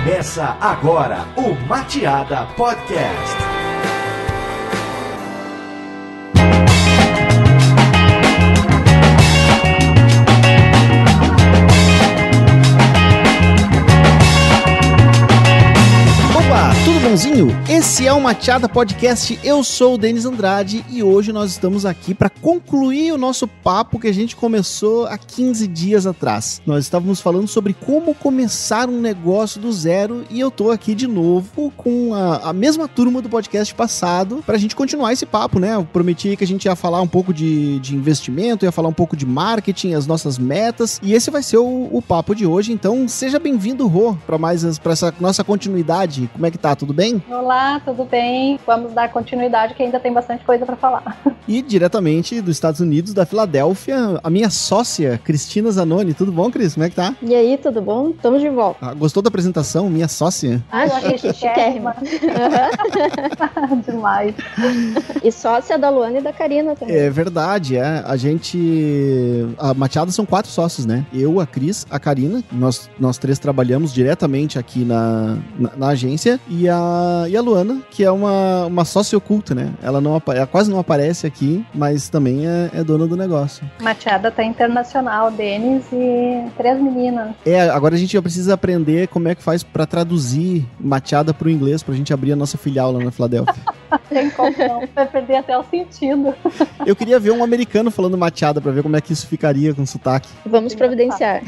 Começa agora o Mateada Podcast. Esse é o Mateada Podcast, eu sou o Denis Andrade e hoje nós estamos aqui para concluir o nosso papo que a gente começou há 15 dias atrás. Nós estávamos falando sobre como começar um negócio do zero e eu tô aqui de novo com a mesma turma do podcast passado para a gente continuar esse papo, né? Eu prometi que a gente ia falar um pouco de investimento, ia falar um pouco de marketing, as nossas metas, e esse vai ser o papo de hoje. Então seja bem-vindo, Rô, para essa nossa continuidade. Como é que tá? Tudo bem? Olá, tudo bem? Vamos dar continuidade que ainda tem bastante coisa para falar. E diretamente dos Estados Unidos, da Filadélfia, a minha sócia, Cristina Zanoni. Tudo bom, Cris? Como é que tá? E aí, tudo bom? Estamos de volta. Gostou da apresentação? Minha sócia? Chiquérrima. Demais. E sócia da Luana e da Karina também. É verdade, é. A Mateada são 4 sócios, né? Eu, a Cris, a Karina, nós 3 trabalhamos diretamente aqui na agência, e a Luana, que é uma sócia oculta, né? Ela quase não aparece aqui, mas também é dona do negócio. Mateada tá internacional, Denis e 3 meninas. Agora a gente precisa aprender como é que faz pra traduzir Mateada pro inglês, pra gente abrir a nossa filial lá na Filadélfia. Tem como não, vai perder até o sentido. Eu queria ver um americano falando Mateada pra ver como é que isso ficaria com sotaque. Vamos providenciar.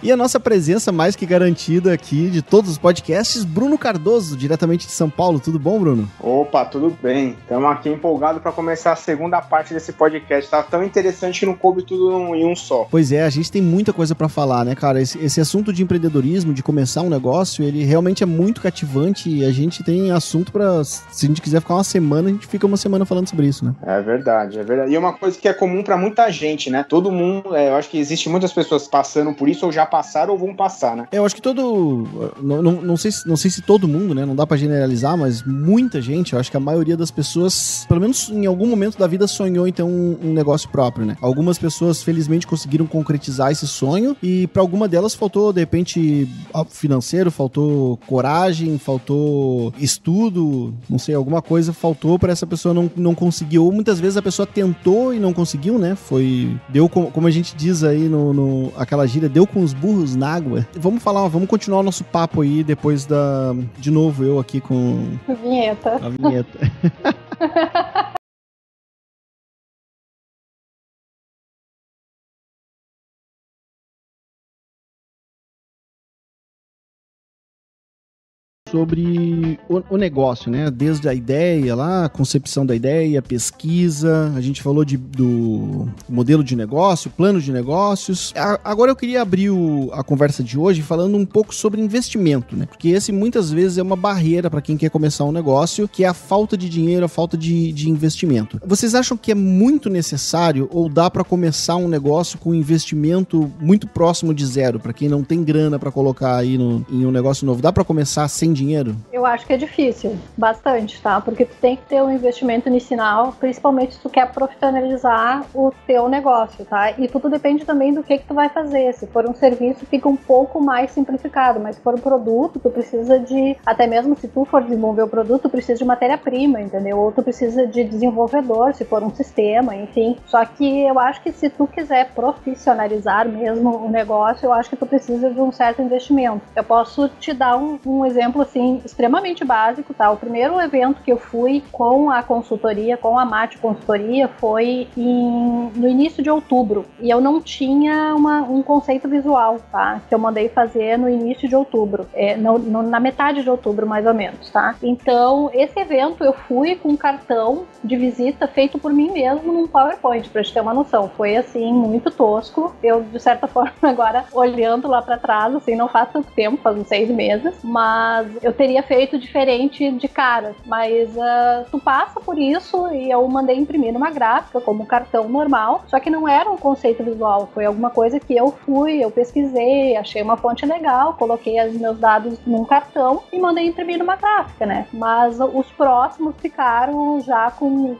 E a nossa presença mais que garantida aqui de todos os podcasts, Bruno Cardoso, diretamente de São Paulo. Tudo bom, Bruno? Opa, tudo bem. Estamos aqui empolgados para começar a segunda parte desse podcast. Tá tão interessante que não coube tudo em um só. Pois é, a gente tem muita coisa para falar, né, cara? Esse assunto de empreendedorismo, de começar um negócio, ele realmente é muito cativante e a gente tem assunto para, se a gente quiser ficar uma semana, a gente fica uma semana falando sobre isso, né? É verdade, é verdade. E é uma coisa que é comum para muita gente, né? Todo mundo, eu acho que existe muitas pessoas passando por isso, ou já passaram ou vão passar, né? Eu acho que não sei se todo mundo, né? Não dá pra generalizar, mas muita gente, eu acho que a maioria das pessoas, pelo menos em algum momento da vida, sonhou em ter um negócio próprio, né? Algumas pessoas, felizmente, conseguiram concretizar esse sonho e pra alguma delas faltou, de repente, financeiro, faltou coragem, faltou estudo, não sei, alguma coisa faltou pra essa pessoa não conseguir. Ou muitas vezes a pessoa tentou e não conseguiu, né? Deu, como a gente diz aí aquela gíria, deu com os burros na água. Vamos continuar o nosso papo aí depois de novo eu aqui com a vinheta. Sobre o negócio, né? Desde a ideia lá, a concepção da ideia, pesquisa, a gente falou do modelo de negócio, plano de negócios. Agora eu queria abrir a conversa de hoje falando um pouco sobre investimento, né? Porque esse muitas vezes é uma barreira para quem quer começar um negócio, que é a falta de dinheiro, a falta de investimento. Vocês acham que é muito necessário ou dá para começar um negócio com investimento muito próximo de zero, para quem não tem grana para colocar aí em um negócio novo? Dá para começar sem dinheiro? Eu acho que é difícil, bastante, tá? Porque tu tem que ter um investimento inicial, principalmente se tu quer profissionalizar o teu negócio, tá? E tudo depende também do que tu vai fazer. Se for um serviço, fica um pouco mais simplificado, mas se for um produto, tu precisa até mesmo se tu for desenvolver o produto, tu precisa de matéria-prima, entendeu? Ou tu precisa de desenvolvedor, se for um sistema, enfim. Só que eu acho que se tu quiser profissionalizar mesmo o negócio, eu acho que tu precisa de um certo investimento. Eu posso te dar um exemplo assim, extremamente básico, tá? O primeiro evento que eu fui com a consultoria, com a Mate Consultoria, foi no início de outubro. E eu não tinha um conceito visual, tá? Que eu mandei fazer no início de outubro. Na metade de outubro, mais ou menos, tá? Então, esse evento eu fui com um cartão de visita feito por mim mesmo num PowerPoint, pra te ter uma noção. Foi, assim, muito tosco. Eu, de certa forma, agora, olhando lá pra trás, assim, não faz tanto tempo, faz uns 6 meses, mas eu teria feito diferente de cara. Mas tu passa por isso e eu mandei imprimir numa gráfica como cartão normal, só que não era um conceito visual, foi alguma coisa que eu pesquisei, achei uma fonte legal, coloquei os meus dados num cartão e mandei imprimir numa gráfica, né? Mas os próximos ficaram já com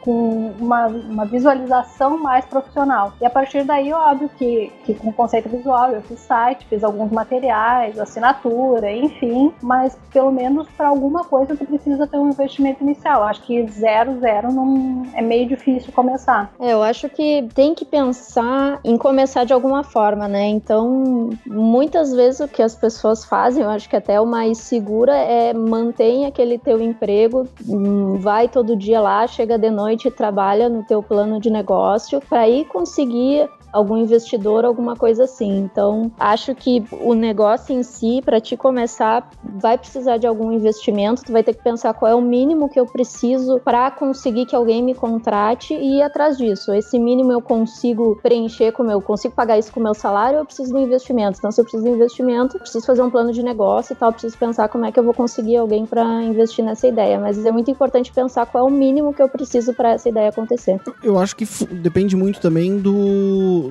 uma visualização mais profissional. E a partir daí, óbvio que com conceito visual eu fiz site, fiz alguns materiais, assinatura, enfim, mas pelo menos para alguma coisa tu precisa ter um investimento inicial. Acho que 0 não é meio difícil começar. Eu acho que tem que pensar em começar de alguma forma, né? Então, muitas vezes o que as pessoas fazem, eu acho que até o mais segura é mantém aquele teu emprego, vai todo dia lá, chega de noite e trabalha no teu plano de negócio para aí conseguir algum investidor, alguma coisa assim. Então, acho que o negócio em si, para te começar, vai precisar de algum investimento, tu vai ter que pensar qual é o mínimo que eu preciso para conseguir que alguém me contrate e ir atrás disso. Esse mínimo eu consigo preencher eu consigo pagar isso com o meu salário, eu preciso de investimento. Então, se eu preciso de investimento, eu preciso fazer um plano de negócio e tal, eu preciso pensar como é que eu vou conseguir alguém para investir nessa ideia. Mas é muito importante pensar qual é o mínimo que eu preciso para essa ideia acontecer. Eu acho que depende muito também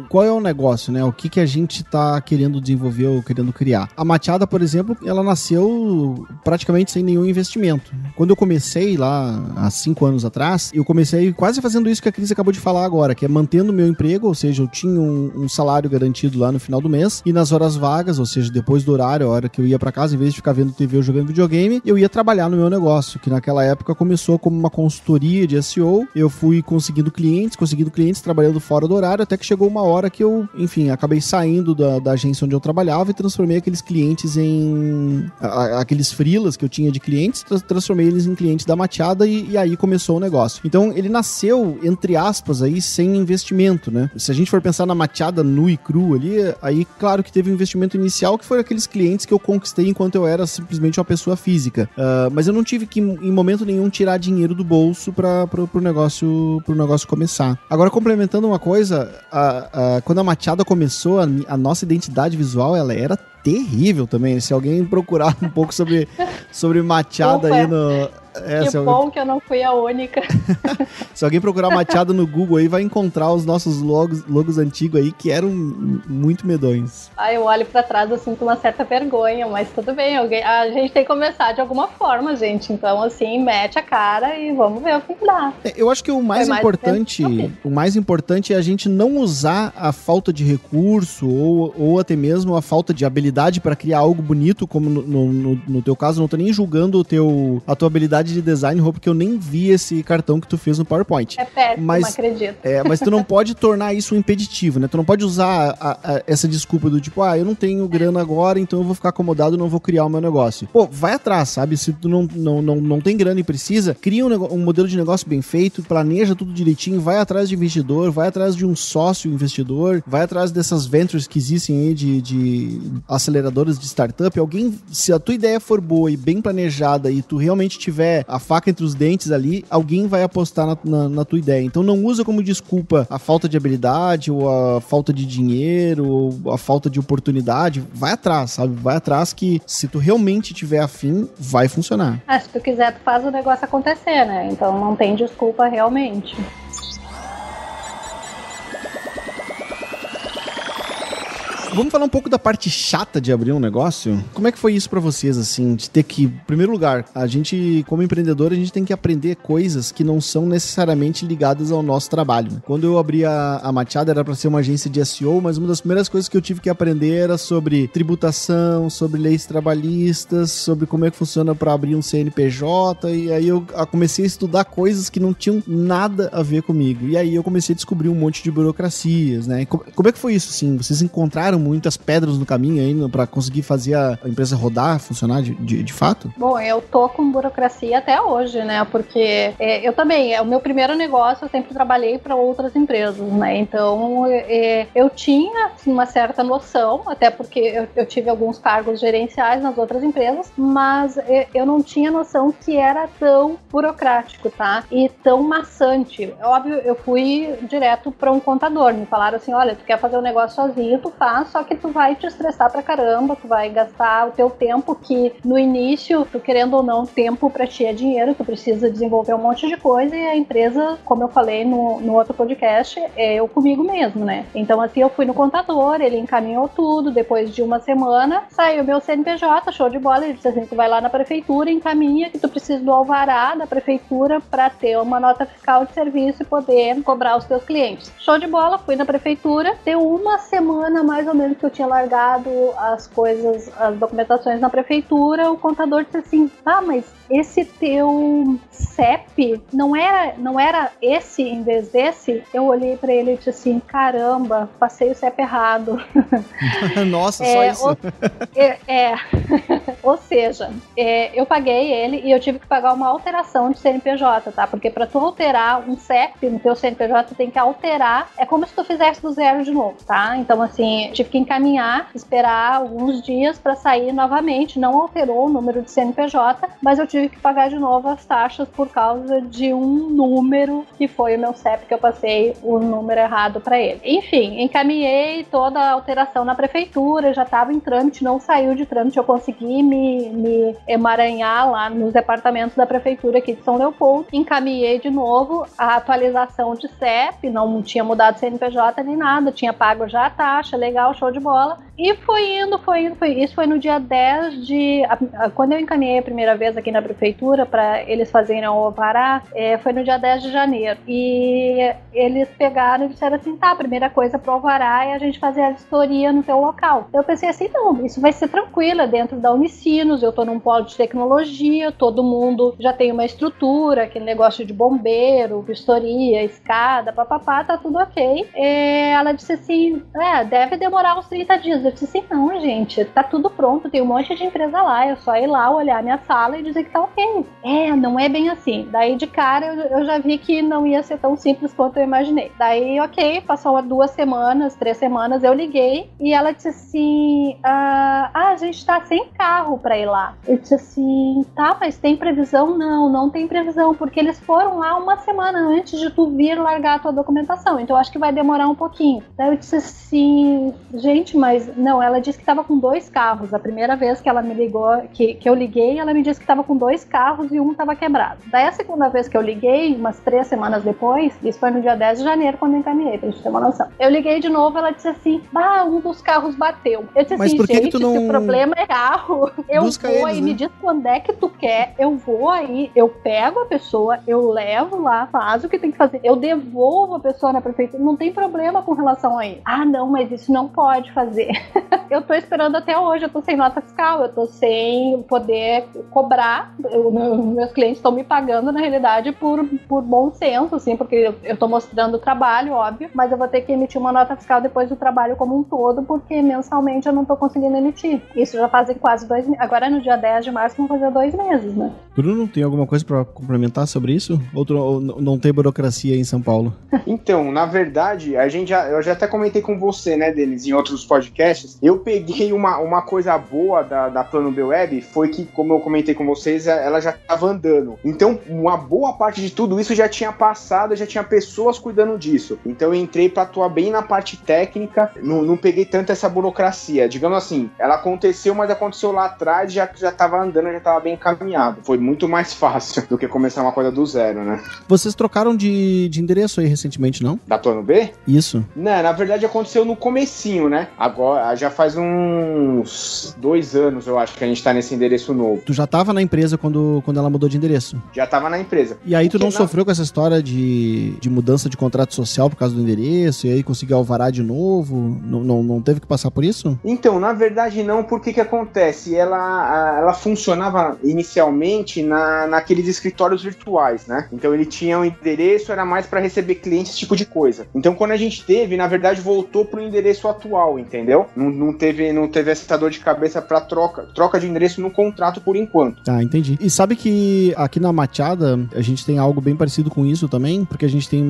qual é o negócio, né? O que a gente tá querendo desenvolver ou querendo criar. A Machada, por exemplo, ela nasceu praticamente sem nenhum investimento. Quando eu comecei lá, há 5 anos atrás, eu comecei quase fazendo isso que a Cris acabou de falar agora, que é mantendo o meu emprego, ou seja, eu tinha um salário garantido lá no final do mês, e nas horas vagas, ou seja, depois do horário, a hora que eu ia pra casa, em vez de ficar vendo TV ou jogando videogame, eu ia trabalhar no meu negócio, que naquela época começou como uma consultoria de SEO. Eu fui conseguindo clientes, trabalhando fora do horário, até que chegou uma hora que eu, enfim, acabei saindo da agência onde eu trabalhava e transformei aqueles clientes em... aqueles freelas que eu tinha de clientes, transformei eles em clientes da Machada e aí começou o negócio. Então, ele nasceu, entre aspas, aí, sem investimento, né? Se a gente for pensar na Machada nu e cru ali, aí, claro que teve um investimento inicial que foi aqueles clientes que eu conquistei enquanto eu era simplesmente uma pessoa física. Mas eu não tive que, em momento nenhum, tirar dinheiro do bolso pro negócio começar. Agora, complementando uma coisa, quando a Machada começou, a nossa identidade visual, ela era terrível também. Se alguém procurar um pouco sobre Machada aí no... Que bom que eu não fui a única. Se alguém procurar Machada no Google aí, vai encontrar os nossos logos antigos aí, que eram muito medonhos. Eu olho pra trás, eu sinto uma certa vergonha, mas tudo bem, a gente tem que começar de alguma forma, gente. Então, assim, mete a cara e vamos ver o que dá. Eu acho que o mais importante é a gente não usar a falta de recurso ou até mesmo a falta de habilidade para criar algo bonito, como no teu caso. Não tô nem julgando a tua habilidade de design, porque eu nem vi esse cartão que tu fez no PowerPoint. É péssimo, acredito. Mas tu não pode tornar isso um impeditivo, né? Tu não pode usar essa desculpa do tipo, eu não tenho grana agora, então eu vou ficar acomodado e não vou criar o meu negócio. Pô, vai atrás, sabe? Se tu não tem grana e precisa, cria um modelo de negócio bem feito, planeja tudo direitinho, vai atrás de investidor, vai atrás de um sócio investidor, vai atrás dessas ventures que existem aí de aceleradoras de startup. Se a tua ideia for boa e bem planejada e tu realmente tiver a faca entre os dentes ali, alguém vai apostar na tua ideia. Então não usa como desculpa a falta de habilidade ou a falta de dinheiro ou a falta de oportunidade. Vai atrás, sabe? Vai atrás que se tu realmente tiver afim, vai funcionar. Se tu quiser, tu faz o negócio acontecer, né? Então não tem desculpa realmente. Vamos falar um pouco da parte chata de abrir um negócio? Como é que foi isso pra vocês, assim, de ter que, em primeiro lugar, a gente, como empreendedor, a gente tem que aprender coisas que não são necessariamente ligadas ao nosso trabalho. Quando eu abri a Machada, era pra ser uma agência de SEO, mas uma das primeiras coisas que eu tive que aprender era sobre tributação, sobre leis trabalhistas, sobre como é que funciona pra abrir um CNPJ, e aí eu comecei a estudar coisas que não tinham nada a ver comigo. E aí eu comecei a descobrir um monte de burocracias, né? Como é que foi isso, assim? Vocês encontraram muitas pedras no caminho aí pra conseguir fazer a empresa rodar, funcionar de fato? Bom, eu tô com burocracia até hoje, né? Porque eu também, o meu primeiro negócio, eu sempre trabalhei para outras empresas, né? Então, eu tinha uma certa noção, até porque eu tive alguns cargos gerenciais nas outras empresas, mas eu não tinha noção que era tão burocrático, tá? E tão maçante. Óbvio, eu fui direto para um contador, me falaram assim, olha, tu quer fazer um negócio sozinho, tu faz, só que tu vai te estressar pra caramba, tu vai gastar o teu tempo, que no início, tu querendo ou não, tempo pra ti é dinheiro, tu precisa desenvolver um monte de coisa, e a empresa, como eu falei no outro podcast, é eu comigo mesmo, né? Então, assim, eu fui no contador, ele encaminhou tudo, depois de uma semana, saiu meu CNPJ, show de bola, ele disse assim, tu vai lá na prefeitura, encaminha que tu precisa do alvará da prefeitura pra ter uma nota fiscal de serviço e poder cobrar os teus clientes. Show de bola, fui na prefeitura, deu uma semana mais ou menos que eu tinha largado as coisas, as documentações na prefeitura, o contador disse assim, mas esse teu CEP não era esse em vez desse? Eu olhei pra ele e disse assim, caramba, passei o CEP errado. Nossa, só isso? Ou seja, eu paguei ele e eu tive que pagar uma alteração de CNPJ, tá? Porque pra tu alterar um CEP no teu CNPJ, tu tem que alterar, é como se tu fizesse do zero de novo, tá? Então, assim, tive que encaminhar, esperar alguns dias pra sair novamente, não alterou o número de CNPJ, mas eu tive que pagar de novo as taxas por causa de um número que foi o meu CEP, que eu passei o número errado para ele. Enfim, encaminhei toda a alteração na prefeitura, já estava em trâmite, não saiu de trâmite, eu consegui me emaranhar lá nos departamentos da prefeitura aqui de São Leopoldo, encaminhei de novo a atualização de CEP, não tinha mudado CNPJ nem nada, tinha pago já a taxa, legal, show de bola, e foi indo. Isso foi no dia 10 de... Quando eu encaminhei a primeira vez aqui na prefeitura para eles fazerem o alvará, foi no dia 10 de janeiro. E eles pegaram e disseram assim, tá, a primeira coisa pro alvará é a gente fazer a vistoria no teu local. Eu pensei assim, não, isso vai ser tranquilo, é dentro da Unicinos, eu tô num polo de tecnologia, todo mundo já tem uma estrutura, aquele negócio de bombeiro, vistoria, escada, papapá, tá tudo ok. Ela disse assim, deve demorar uns 30 dias. Eu disse assim, não, gente, tá tudo pronto, tem um monte de empresa lá, é só ir lá, olhar minha sala e dizer que tá ok. Não é bem assim. Daí de cara eu já vi que não ia ser tão simples quanto eu imaginei. Daí, ok, passou 2 semanas, 3 semanas, eu liguei e ela disse assim, a gente tá sem carro pra ir lá. Eu disse assim, tá, mas tem previsão? Não tem previsão, porque eles foram lá uma semana antes de tu vir largar a tua documentação, então eu acho que vai demorar um pouquinho. Daí eu disse assim, gente, mas não, ela disse que tava com 2 carros. A primeira vez que ela me ligou, que eu liguei, ela me disse que tava com 2 carros e um tava quebrado. Daí a segunda vez que eu liguei, umas 3 semanas depois, isso foi no dia 10 de janeiro quando eu encaminhei, pra gente ter uma noção. Eu liguei de novo, ela disse assim, um dos carros bateu. Eu disse assim, gente, se o problema é carro, eu busca vou eles, aí, né? me diz quando é que tu quer, eu vou aí, eu pego a pessoa, eu levo lá, faz o que tem que fazer, eu devolvo a pessoa na prefeitura, não tem problema com relação a isso. Não, mas isso não pode fazer. Eu tô esperando até hoje, eu tô sem nota fiscal, eu tô sem poder cobrar, meus clientes estão me pagando, na realidade, por bom senso, assim, porque eu tô mostrando o trabalho, óbvio, mas eu vou ter que emitir uma nota fiscal depois do trabalho como um todo, porque mensalmente eu não tô conseguindo emitir. Isso já fazem quase 2 meses. Agora no dia 10 de março vão fazer 2 meses, né? Bruno, tem alguma coisa pra complementar sobre isso? Ou não tem burocracia em São Paulo? Então, na verdade, eu já até comentei com você, né, Denis, em outros podcasts, eu peguei uma coisa boa da Plano B Web, foi que, como eu comentei com vocês, ela já estava andando. Então, uma boa parte de tudo isso já tinha passado, já tinha pessoas cuidando disso. Então, eu entrei para atuar bem na parte técnica, não peguei tanto essa burocracia. Digamos assim, ela aconteceu, mas aconteceu lá atrás, já estava andando, já estava bem encaminhado. Foi muito mais fácil do que começar uma coisa do zero, né? Vocês trocaram de endereço aí recentemente, não? Da Plano B? Isso. Não, na verdade aconteceu no comecinho, né? Agora, já faz uns 2 anos, eu acho, que a gente tá nesse endereço novo. Tu já tava na empresa quando ela mudou de endereço? Já tava na empresa. E aí tu não sofreu com essa história de mudança de contrato social por causa do endereço, e aí conseguiu alvará de novo? Não teve que passar por isso? Então, na verdade não, porque que acontece? Ela funcionava inicialmente naqueles escritórios virtuais, né? Então ele tinha um endereço, era mais para receber clientes, esse tipo de coisa. Então quando a gente teve, na verdade voltou pro endereço atual, entendeu? Não teve essa dor de cabeça para troca de endereço no contrato por enquanto. Ah, entendi. E sabe que aqui na Machada a gente tem algo bem parecido com isso também, porque a gente tem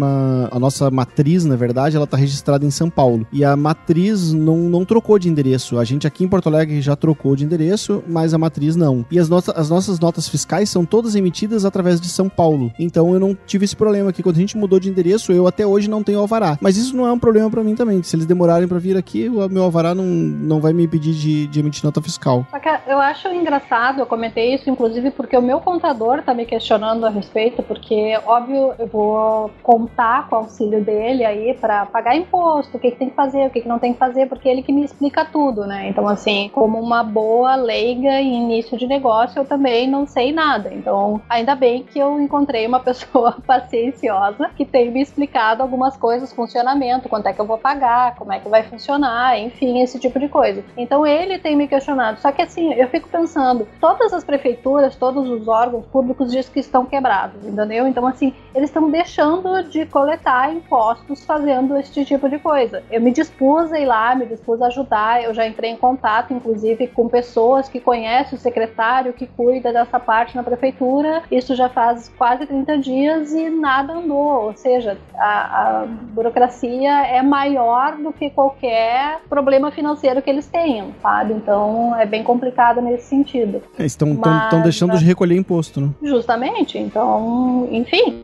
a nossa matriz, na verdade, ela tá registrada em São Paulo. E a matriz não trocou de endereço. A gente aqui em Porto Alegre já trocou de endereço, mas a matriz não. E as nossas notas fiscais são todas emitidas através de São Paulo. Então eu não tive esse problema aqui. Quando a gente mudou de endereço, eu até hoje não tenho alvará. Mas isso não é um problema pra mim também. Se eles demorarem pra vir aqui, que o meu alvará não vai me impedir de emitir nota fiscal. Eu acho engraçado, eu comentei isso, inclusive, porque o meu contador tá me questionando a respeito, porque, óbvio, eu vou contar com o auxílio dele aí pra pagar imposto, o que tem que fazer, o que não tem que fazer, porque ele que me explica tudo, né? Então, assim, como uma boa leiga em início de negócio, eu também não sei nada. Então, ainda bem que eu encontrei uma pessoa pacienciosa que tem me explicado algumas coisas, funcionamento, quanto é que eu vou pagar, como é que vai funcionar, enfim, esse tipo de coisa. Então, ele tem me questionado. Só que, assim, eu fico pensando, todas as prefeituras, todos os órgãos públicos dizem que estão quebrados, entendeu? Então, assim, eles estão deixando de coletar impostos fazendo esse tipo de coisa. Eu me dispus a ir lá, me dispus a ajudar, eu já entrei em contato, inclusive, com pessoas que conhecem o secretário que cuida dessa parte na prefeitura. Isso já faz quase 30 dias e nada andou, ou seja, a burocracia é maior do que qualquer problema financeiro que eles tenham, sabe? Então, é bem complicado nesse sentido. Estão deixando de recolher imposto, né? Justamente. Então, enfim,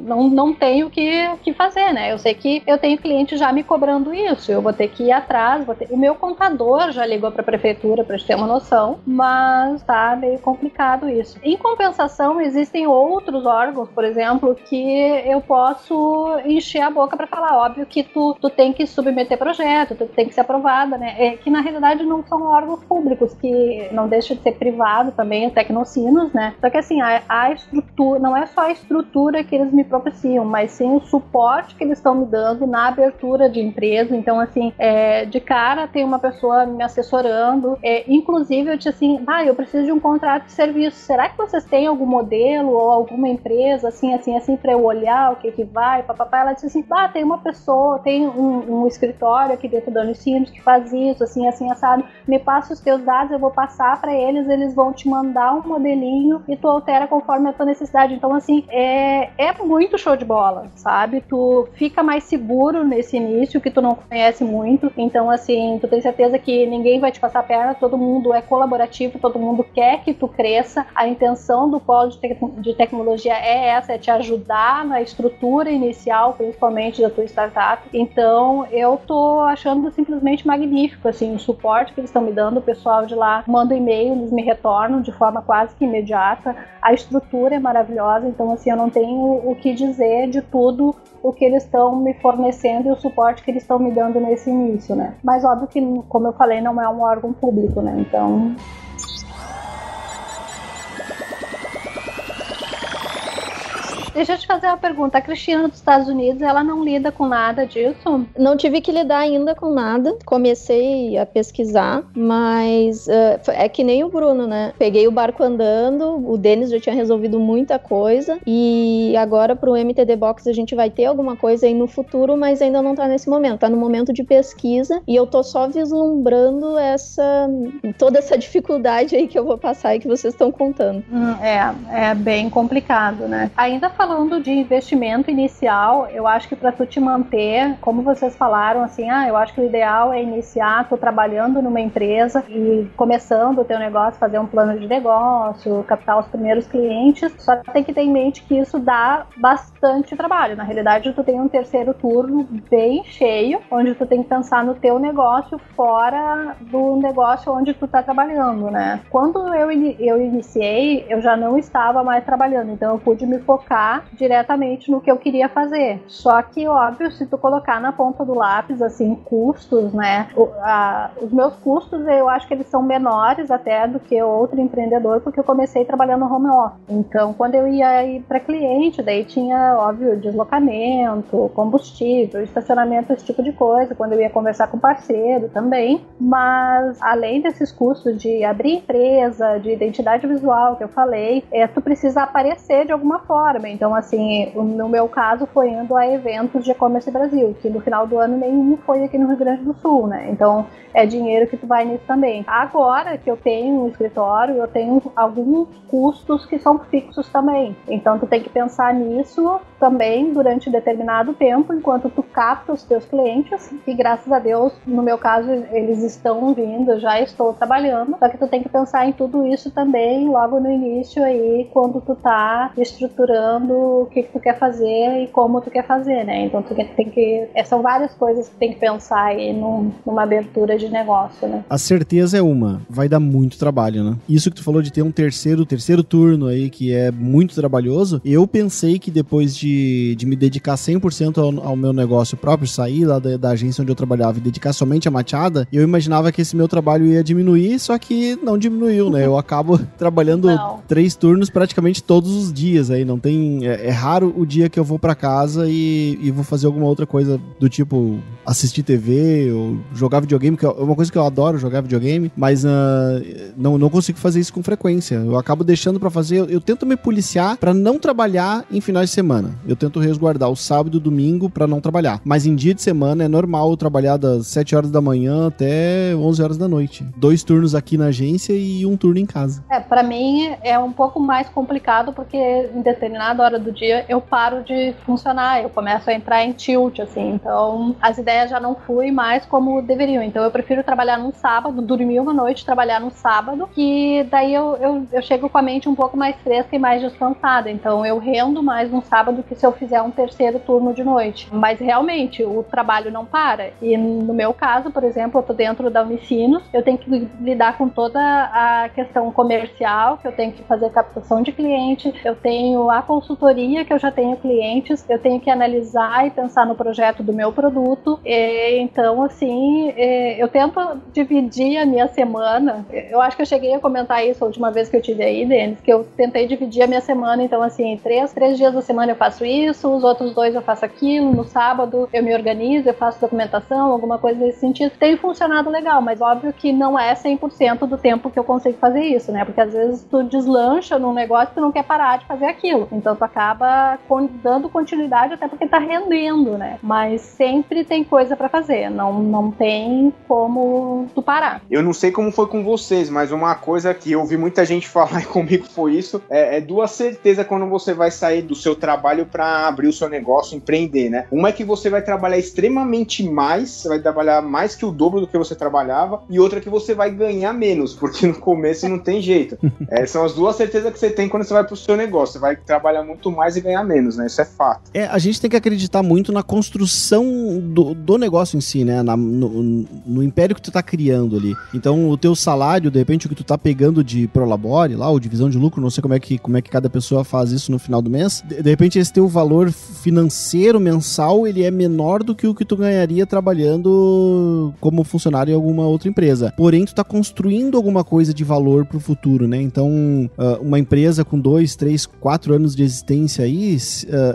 não tenho o que fazer, né? Eu sei que eu tenho cliente já me cobrando isso, eu vou ter que ir atrás, o meu contador já ligou para a prefeitura para ter uma noção, mas tá meio complicado isso. Em compensação, existem outros órgãos, por exemplo, que eu posso encher a boca para falar, óbvio que tu tem que submeter projeto, tu tem que ser aprovada, né? Que na realidade não são órgãos públicos, que não deixa de ser privado também, o Tecnocinos, né? Só que assim, a estrutura, não é só a estrutura que eles me propiciam, mas sim o suporte que eles estão me dando na abertura de empresa. Então, assim, de cara tem uma pessoa me assessorando, inclusive eu disse assim, eu preciso de um contrato de serviço, será que vocês têm algum modelo ou alguma empresa, assim, pra eu olhar o que vai, papapá? Ela disse assim, tem uma pessoa, tem um escritório aqui dentro da Unicinos que faz isso, assim, assado, me passa os teus dados, eu vou passar pra eles vão te mandar um modelinho e tu altera conforme a tua necessidade. Então, assim, é muito show de bola, sabe? Tu fica mais seguro nesse início, que tu não conhece muito, então, assim, tu tem certeza que ninguém vai te passar a perna, todo mundo é colaborativo, todo mundo quer que tu cresça, a intenção do polo de tecnologia é essa, é te ajudar na estrutura inicial, principalmente da tua startup. Então, eu tô achando simplesmente magnífico, assim, o suporte que eles estão me dando, o pessoal de lá manda um e-mail, eles me retornam de forma quase que imediata, a estrutura é maravilhosa, então, assim, eu não tenho o que dizer de tudo o que eles estão me fornecendo e o suporte que eles estão me dando nesse início, né? Mas óbvio que, como eu falei, não é um órgão público, né? Então... Deixa eu te fazer uma pergunta. A Cristina dos Estados Unidos, ela não lida com nada disso? Não tive que lidar ainda com nada. Comecei a pesquisar, mas é que nem o Bruno, né? Peguei o barco andando, o Denis já tinha resolvido muita coisa e agora pro MTD Box a gente vai ter alguma coisa aí no futuro, mas ainda não tá nesse momento. Tá no momento de pesquisa e eu tô só vislumbrando toda essa dificuldade aí que eu vou passar e que vocês estão contando. É bem complicado, né? Ainda falando de investimento inicial, eu acho que para tu te manter, como vocês falaram, assim, eu acho que o ideal é iniciar, tô trabalhando numa empresa e começando o teu negócio, fazer um plano de negócio, captar os primeiros clientes, só tem que ter em mente que isso dá bastante trabalho. Na realidade, tu tem um terceiro turno bem cheio, onde tu tem que pensar no teu negócio fora do negócio onde tu tá trabalhando, né? Quando eu iniciei, eu já não estava mais trabalhando, então eu pude me focar diretamente no que eu queria fazer. Só que, óbvio, se tu colocar na ponta do lápis, assim, custos, né? Os meus custos, eu acho que eles são menores até do que outro empreendedor, porque eu comecei trabalhando no home office. Então, quando eu ia ir para cliente, daí tinha, óbvio, deslocamento, combustível, estacionamento, esse tipo de coisa. Quando eu ia conversar com parceiro também. Mas, além desses custos de abrir empresa, de identidade visual que eu falei, tu precisa aparecer de alguma forma. Então, assim, no meu caso foi indo a eventos de e-commerce Brasil, que no final do ano nenhum foi aqui no Rio Grande do Sul, né? Então, é dinheiro que tu vai nisso também. Agora que eu tenho um escritório, eu tenho alguns custos que são fixos também. Então, tu tem que pensar nisso também durante determinado tempo, enquanto tu capta os teus clientes, e graças a Deus, no meu caso, eles estão vindo, eu já estou trabalhando, só que tu tem que pensar em tudo isso também logo no início aí, quando tu tá estruturando o que tu quer fazer e como tu quer fazer, né? Então tu tem que... São várias coisas que tem que pensar aí numa abertura de negócio, né? A certeza é vai dar muito trabalho, né? Isso que tu falou de ter um terceiro turno aí, que é muito trabalhoso, eu pensei que depois de me dedicar 100% ao meu negócio próprio, sair lá da agência onde eu trabalhava e dedicar somente a Machada, eu imaginava que esse meu trabalho ia diminuir, só que não diminuiu, né? Eu acabo trabalhando 3 turnos praticamente todos os dias aí, não tem... É raro o dia que eu vou pra casa e vou fazer alguma outra coisa do tipo assistir TV ou jogar videogame, que é uma coisa que eu adoro, jogar videogame, mas não consigo fazer isso com frequência. Eu acabo deixando pra fazer, eu tento me policiar pra não trabalhar em finais de semana. Eu tento resguardar o sábado e o domingo pra não trabalhar. Mas em dia de semana é normal eu trabalhar das 7 horas da manhã até 11 horas da noite. 2 turnos aqui na agência e 1 turno em casa. Pra mim é um pouco mais complicado porque em determinada hora do dia eu paro de funcionar, eu começo a entrar em tilt, assim, então as ideias já não fluem mais como deveriam. Então eu prefiro trabalhar num sábado, dormir uma noite, trabalhar num sábado, que daí eu chego com a mente um pouco mais fresca e mais descansada. Então eu rendo mais num sábado que se eu fizer um terceiro turno de noite. Mas realmente o trabalho não para. E no meu caso, por exemplo, eu tô dentro da Unicinos, eu tenho que lidar com toda a questão comercial, que eu tenho que fazer captação de cliente, eu tenho a consultoria, que eu já tenho clientes, eu tenho que analisar e pensar no projeto do meu produto. Então, assim, eu tento dividir a minha semana. Eu acho que eu cheguei a comentar isso a última vez que eu tive aí, Denis, que eu tentei dividir a minha semana. Então, assim, 3 dias da semana eu faço isso, os outros 2 eu faço aquilo, no sábado eu me organizo, eu faço documentação, alguma coisa nesse sentido. Tem funcionado legal, mas óbvio que não é 100% do tempo que eu consigo fazer isso, né? Porque às vezes tu deslancha num negócio e tu não quer parar de fazer aquilo. Então tu acaba dando continuidade até porque tá rendendo, né? Mas sempre tem coisa pra fazer, não tem como tu parar. Eu não sei como foi com vocês, mas uma coisa que eu ouvi muita gente falar e comigo foi isso, é 2 certezas quando você vai sair do seu trabalho pra abrir o seu negócio, empreender, né? Uma é que você vai trabalhar extremamente mais, você vai trabalhar mais que o dobro do que você trabalhava, e outra é que você vai ganhar menos, porque no começo não tem jeito. São as 2 certezas que você tem quando você vai pro seu negócio, você vai trabalhar muito mais e ganhar menos, né? Isso é fato. A gente tem que acreditar muito na construção do negócio em si, né? No império que tu tá criando ali. Então, o teu salário, de repente, o que tu tá pegando de Prolabore lá, ou divisão de lucro, não sei como é que cada pessoa faz isso no final do mês, de repente esse teu valor financeiro mensal, ele é menor do que o que tu ganharia trabalhando como funcionário em alguma outra empresa. Porém, tu tá construindo alguma coisa de valor pro futuro, né? Então, uma empresa com 2, 3, 4 anos de existência aí,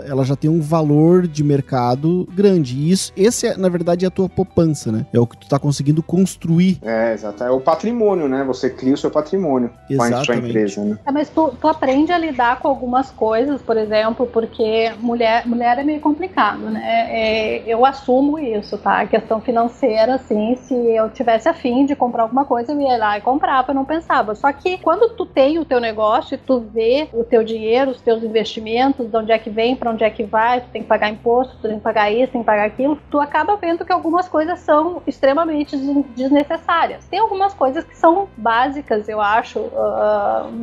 ela já tem um valor de mercado grande. E esse, na verdade, é a tua poupança, né? É o que tu tá conseguindo construir. Exato. É o patrimônio, né? Você cria o seu patrimônio com a sua empresa, né? Mas tu aprende a lidar com algumas coisas, por exemplo, porque mulher é meio complicado, né? Eu assumo isso, tá? A questão financeira, assim, se eu tivesse a fim de comprar alguma coisa, eu ia lá e comprava, eu não pensava. Só que quando tu tem o teu negócio e tu vê o teu dinheiro, os teus investimentos, de onde é que vem, pra onde é que vai, tu tem que pagar imposto, tu tem que pagar isso, tem que pagar aquilo, tu acaba vendo que algumas coisas são extremamente desnecessárias. Tem algumas coisas que são básicas, eu acho,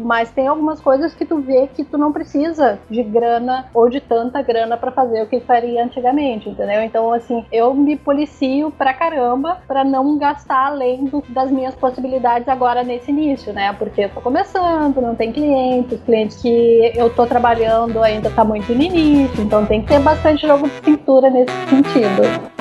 mas tem algumas coisas que tu vê que tu não precisa de grana ou de tanta grana pra fazer o que faria antigamente, entendeu? Então, assim, eu me policio pra caramba pra não gastar além das minhas possibilidades agora nesse início, né? Porque eu tô começando, não tem clientes, os clientes que eu tô trabalhando ainda tá muito no início, então tem que ter bastante jogo de cintura nesse sentido.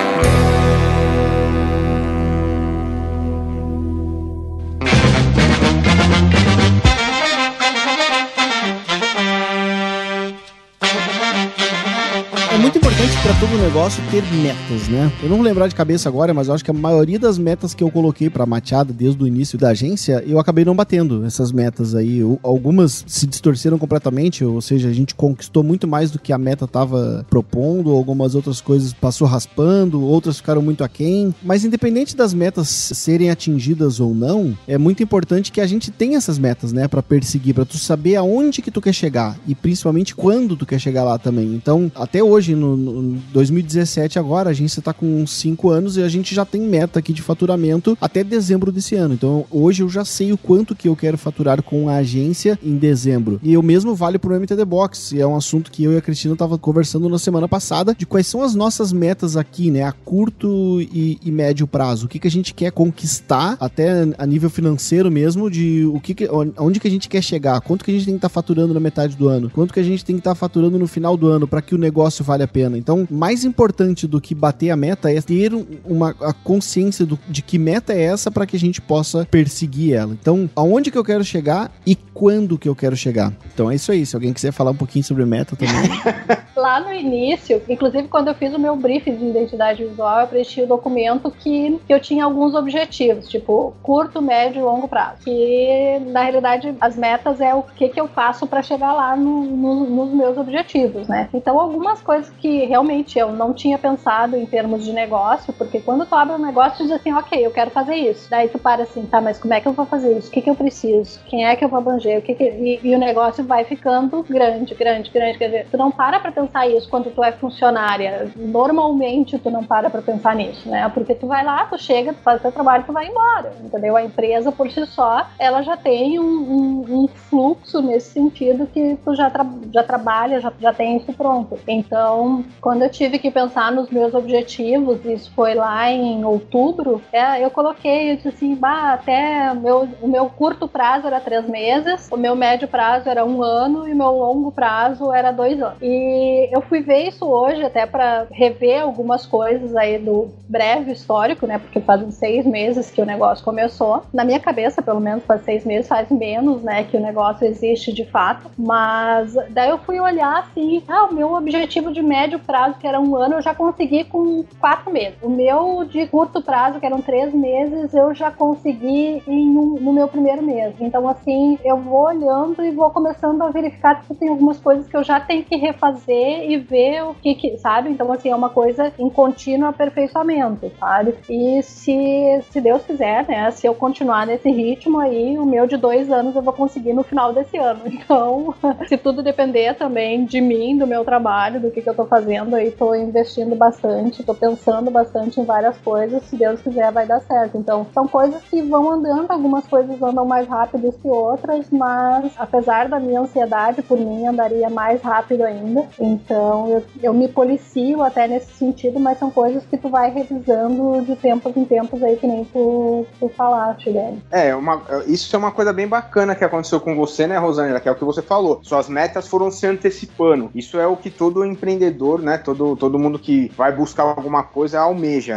É muito importante para todo negócio ter metas, né? Eu não vou lembrar de cabeça agora, mas eu acho que a maioria das metas que eu coloquei para a Machada desde o início da agência, eu acabei não batendo essas metas aí. Algumas se distorceram completamente, ou seja, a gente conquistou muito mais do que a meta estava propondo, algumas outras coisas passou raspando, outras ficaram muito aquém. Mas independente das metas serem atingidas ou não, é muito importante que a gente tenha essas metas, né? Para perseguir, para tu saber aonde que tu quer chegar e principalmente quando tu quer chegar lá também. Então, até hoje, no 2019, 2017 agora, a agência tá com 5 anos e a gente já tem meta aqui de faturamento até dezembro desse ano. Então, hoje eu já sei o quanto que eu quero faturar com a agência em dezembro. E o mesmo vale pro MTD Box, e é um assunto que eu e a Cristina tava conversando na semana passada, de quais são as nossas metas aqui, né, a curto e médio prazo. O que a gente quer conquistar, até a nível financeiro mesmo, de onde que a gente quer chegar, quanto que a gente tem que estar faturando na metade do ano, quanto que a gente tem que estar faturando no final do ano para que o negócio vale a pena. Então, mais importante do que bater a meta é ter a consciência de que meta é essa para que a gente possa perseguir ela. Então, aonde que eu quero chegar e quando que eu quero chegar. Então é isso aí, se alguém quiser falar um pouquinho sobre meta também. Lá no início, inclusive quando eu fiz o meu briefing de identidade visual, eu preenchi o documento que eu tinha alguns objetivos, tipo curto, médio e longo prazo. Que na realidade as metas é o que eu faço para chegar lá nos meus objetivos, né? Então algumas coisas que realmente eu não tinha pensado em termos de negócio, porque quando tu abre um negócio, tu diz assim, ok, eu quero fazer isso. Daí tu para assim, tá, mas como é que eu vou fazer isso? O que eu preciso? Quem é que eu vou abranger? E o negócio vai ficando grande. Quer dizer, tu não para pensar isso quando tu é funcionária. Normalmente tu não para pensar nisso, né? Porque tu vai lá, tu chega, tu faz o teu trabalho, tu vai embora, entendeu? A empresa por si só, ela já tem um fluxo nesse sentido que tu já trabalha, já tem isso pronto. Então, quando eu tive que pensar nos meus objetivos, isso foi lá em outubro, eu coloquei, eu disse assim, até o meu curto prazo era 3 meses, o meu médio prazo era 1 ano e o meu longo prazo era 2 anos. E eu fui ver isso hoje até para rever algumas coisas aí do breve histórico, né? Porque fazem 6 meses que o negócio começou. Na minha cabeça, pelo menos, faz 6 meses, faz menos, né? Que o negócio existe de fato. Mas daí eu fui olhar assim, o meu objetivo de médio prazo, que era 1 ano, eu já consegui com 4 meses. O meu de curto prazo, que eram 3 meses, eu já consegui no meu primeiro mês. Então, assim, eu vou olhando e vou começando a verificar que tem algumas coisas que eu já tenho que refazer e ver o que, sabe? Então, assim, é uma coisa em contínuo aperfeiçoamento, sabe? E se Deus quiser, né? Se eu continuar nesse ritmo aí, o meu de 2 anos eu vou conseguir no final desse ano. Então, se tudo depender também de mim, do meu trabalho, do que eu tô fazendo aí, tô investindo bastante, tô pensando bastante em várias coisas, se Deus quiser vai dar certo. Então, são coisas que vão andando, algumas coisas andam mais rápidas que outras, mas apesar da minha ansiedade, por mim andaria mais rápido ainda. Então eu me policio até nesse sentido, mas são coisas que tu vai revisando de tempos em tempos aí, que nem tu falaste, né? Isso é uma coisa bem bacana que aconteceu com você, né, Rosângela, que é o que você falou. Suas metas foram se antecipando. Isso é o que todo empreendedor, né, todo mundo que vai buscar alguma coisa almeja.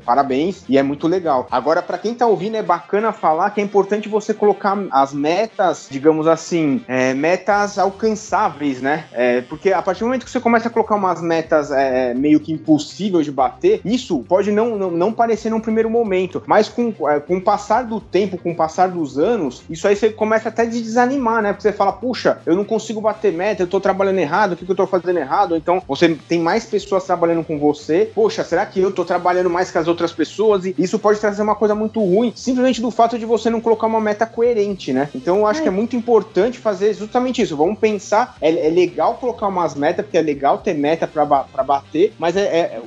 Parabéns, e é muito legal. Agora, pra quem tá ouvindo, é bacana falar que é importante você colocar as metas, digamos assim, metas alcançáveis, né? Porque a partir do momento que você começa a colocar umas metas meio que impossíveis de bater, isso pode não parecer num primeiro momento, mas com o passar do tempo, com o passar dos anos, isso aí você começa até a desanimar, né? Porque você fala, puxa, eu não consigo bater meta, eu tô trabalhando errado, o que eu tô fazendo errado? Então, você tem mais pessoas trabalhando com você, poxa, será que eu tô trabalhando mais que as outras pessoas? E isso pode trazer uma coisa muito ruim, simplesmente do fato de você não colocar uma meta coerente, né? Então, eu acho que é muito importante fazer justamente isso. Vamos pensar, é legal colocar umas metas, porque é legal ter meta pra bater,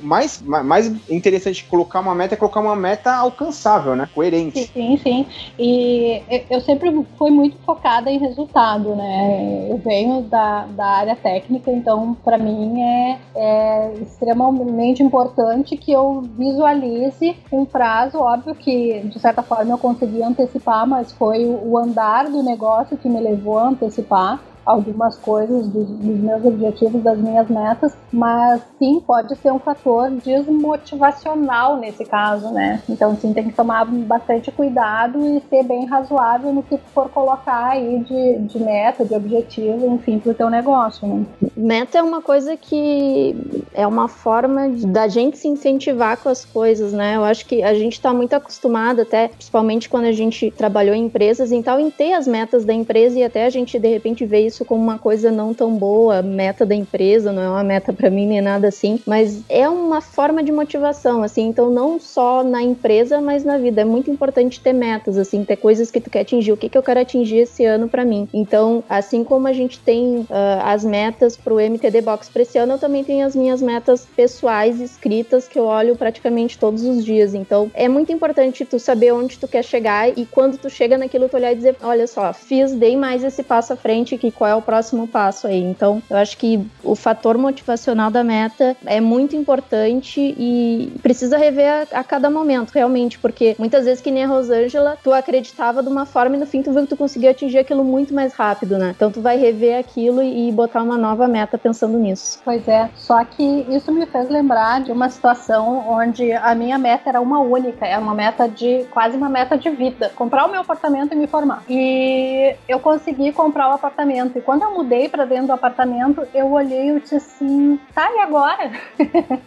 mas mais interessante colocar uma meta é colocar uma meta alcançável, né? Coerente. Sim. E eu sempre fui muito focada em resultado, né? Eu venho da área técnica, então pra mim é extremamente importante que eu visualize um prazo. Óbvio que de certa forma eu consegui antecipar, mas foi o andar do negócio que me levou a antecipar algumas coisas dos meus objetivos, das minhas metas, mas sim, pode ser um fator desmotivacional nesse caso, né? Então sim, tem que tomar bastante cuidado e ser bem razoável no que for colocar aí de meta, de objetivo, enfim, pro teu negócio, né? Meta é uma coisa que é uma forma da gente se incentivar com as coisas, né? Eu acho que a gente tá muito acostumado, até principalmente quando a gente trabalhou em empresas, então, em ter as metas da empresa, e até a gente de repente vê isso isso como uma coisa não tão boa, meta da empresa, não é uma meta pra mim nem nada assim, mas é uma forma de motivação, assim, então não só na empresa, mas na vida. É muito importante ter metas, assim, ter coisas que tu quer atingir. O que eu quero atingir esse ano pra mim? Então, assim como a gente tem as metas pro MTD Box pra esse ano, eu também tenho as minhas metas pessoais escritas que eu olho praticamente todos os dias. Então, é muito importante tu saber onde tu quer chegar e quando tu chega naquilo, tu olhar e dizer, olha só, dei mais esse passo à frente, que qual é o próximo passo aí? Então, eu acho que o fator motivacional da meta é muito importante e precisa rever a cada momento, realmente, porque muitas vezes, que nem a Rosângela, tu acreditava de uma forma e no fim tu viu que tu conseguiu atingir aquilo muito mais rápido, né? Então tu vai rever aquilo e botar uma nova meta pensando nisso. Pois é, só que isso me fez lembrar de uma situação onde a minha meta era uma única, era uma meta quase uma meta de vida, comprar o meu apartamento e me formar. E eu consegui comprar o apartamento, e quando eu mudei pra dentro do apartamento, eu olhei e disse assim, tá, e agora?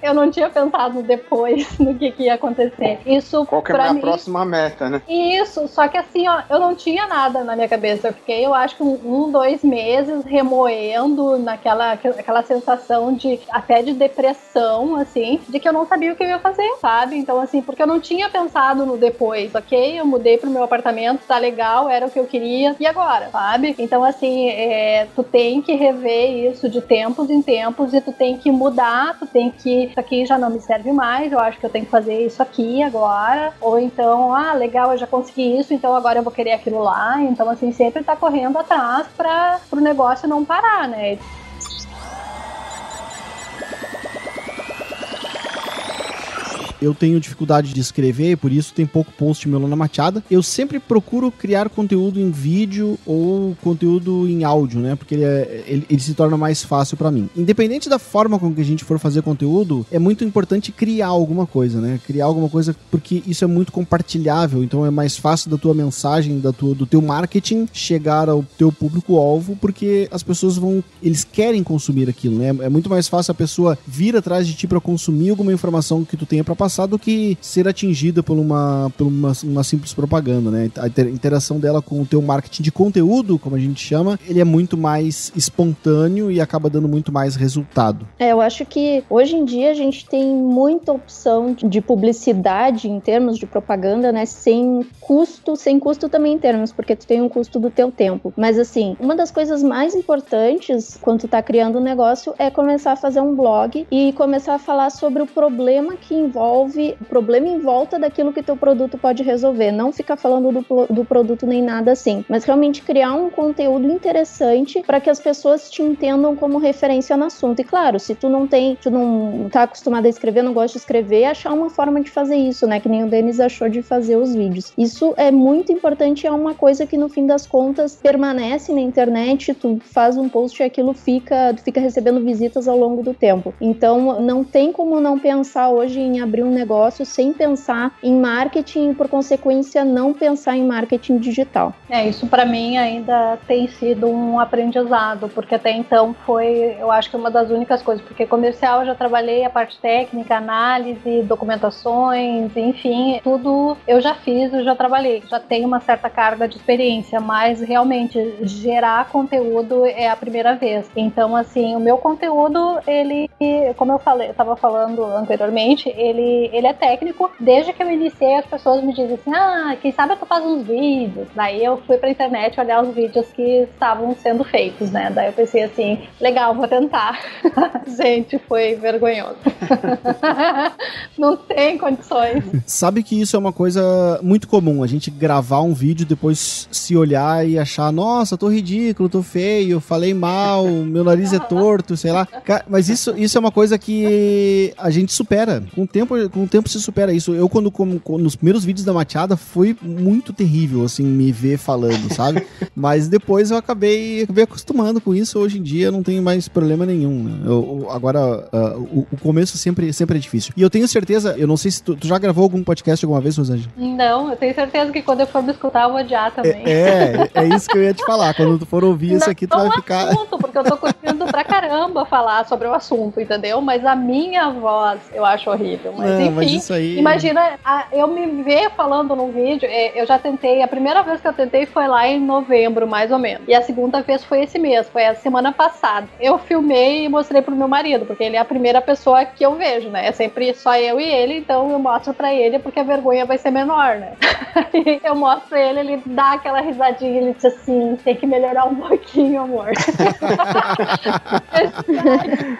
Eu não tinha pensado depois no que ia acontecer. Isso, qual que é a minha próxima meta, né? Isso, só que assim, ó, eu não tinha nada na minha cabeça. Eu fiquei, eu acho que 2 meses remoendo aquela sensação até de depressão, assim, de que eu não sabia o que eu ia fazer, sabe? Então, assim, porque eu não tinha pensado no depois, ok? Eu mudei pro meu apartamento, tá legal, era o que eu queria, e agora, sabe? Então, assim, tu tem que rever isso de tempos em tempos e tu tem que mudar, tu tem que, isso aqui já não me serve mais, eu acho que eu tenho que fazer isso aqui agora, ou então, legal, eu já consegui isso, então agora eu vou querer aquilo lá. Então, assim, sempre tá correndo atrás pro negócio não parar, né? Eu tenho dificuldade de escrever, por isso tem pouco post meu lá na Machada. Eu sempre procuro criar conteúdo em vídeo ou conteúdo em áudio, né? Porque ele se torna mais fácil pra mim. Independente da forma com que a gente for fazer conteúdo, é muito importante criar alguma coisa, né? Criar alguma coisa, porque isso é muito compartilhável, então é mais fácil da tua mensagem, do teu marketing chegar ao teu público-alvo, porque as pessoas eles querem consumir aquilo, né? É muito mais fácil a pessoa vir atrás de ti pra consumir alguma informação que tu tenha pra passar do que ser atingida por uma simples propaganda, né? A interação dela com o teu marketing de conteúdo, como a gente chama, ele é muito mais espontâneo e acaba dando muito mais resultado. Eu acho que hoje em dia a gente tem muita opção de publicidade em termos de propaganda, né? Sem custo também em termos, porque tu tem um custo do teu tempo. Mas assim, uma das coisas mais importantes quando tu tá criando um negócio é começar a fazer um blog e começar a falar sobre o problema que envolve o problema em volta daquilo que teu produto pode resolver. Não ficar falando do produto nem nada assim, mas realmente criar um conteúdo interessante para que as pessoas te entendam como referência no assunto. E claro, se tu não tá acostumado a escrever, não gosta de escrever, achar uma forma de fazer isso, né? Que nem o Denis achou de fazer os vídeos. Isso é muito importante, é uma coisa que no fim das contas permanece na internet, tu faz um post e aquilo tu fica recebendo visitas ao longo do tempo. Então não tem como não pensar hoje em abrir um negócio sem pensar em marketing e, por consequência, não pensar em marketing digital. Isso para mim ainda tem sido um aprendizado, porque até então foi, eu acho que uma das únicas coisas, porque comercial eu já trabalhei a parte técnica, análise, documentações, enfim, tudo eu já fiz, eu já trabalhei, já tenho uma certa carga de experiência, mas realmente gerar conteúdo é a primeira vez. Então, assim, o meu conteúdo, ele, como eu estava falando anteriormente, ele é técnico. Desde que eu iniciei, as pessoas me dizem assim, quem sabe tu faz uns vídeos. Daí eu fui pra internet olhar os vídeos que estavam sendo feitos, né? Daí eu pensei assim, legal, vou tentar. Gente, foi vergonhoso. Não tem condições. Sabe que isso é uma coisa muito comum, a gente gravar um vídeo, depois se olhar e achar, nossa, tô ridículo, tô feio, falei mal, meu nariz é torto, sei lá. Mas isso é uma coisa que a gente supera. Com o tempo se supera isso. Eu, quando nos primeiros vídeos da Machada, foi muito terrível, assim, me ver falando, sabe? Mas depois eu acabei acostumando com isso. Hoje em dia eu não tenho mais problema nenhum, né? Agora, o começo sempre é difícil. E eu tenho certeza, eu não sei se tu já gravou algum podcast alguma vez, Rosângela? Não, eu tenho certeza que quando eu for me escutar, eu vou odiar também. É isso que eu ia te falar. Quando tu for ouvir isso aqui, tu vai ficar... Porque porque eu tô curtindo pra caramba falar sobre o assunto, entendeu? Mas a minha voz eu acho horrível. Mas não, enfim, mas isso aí... imagina eu me ver falando num vídeo, eu já tentei, a primeira vez que eu tentei foi lá em novembro, mais ou menos. E a segunda vez foi esse mês, foi a semana passada. Eu filmei e mostrei pro meu marido, porque ele é a primeira pessoa que eu vejo, né? É sempre só eu e ele, então eu mostro pra ele, porque a vergonha vai ser menor, né? Eu mostro pra ele, ele dá aquela risadinha, ele diz assim, tem que melhorar um pouquinho, amor.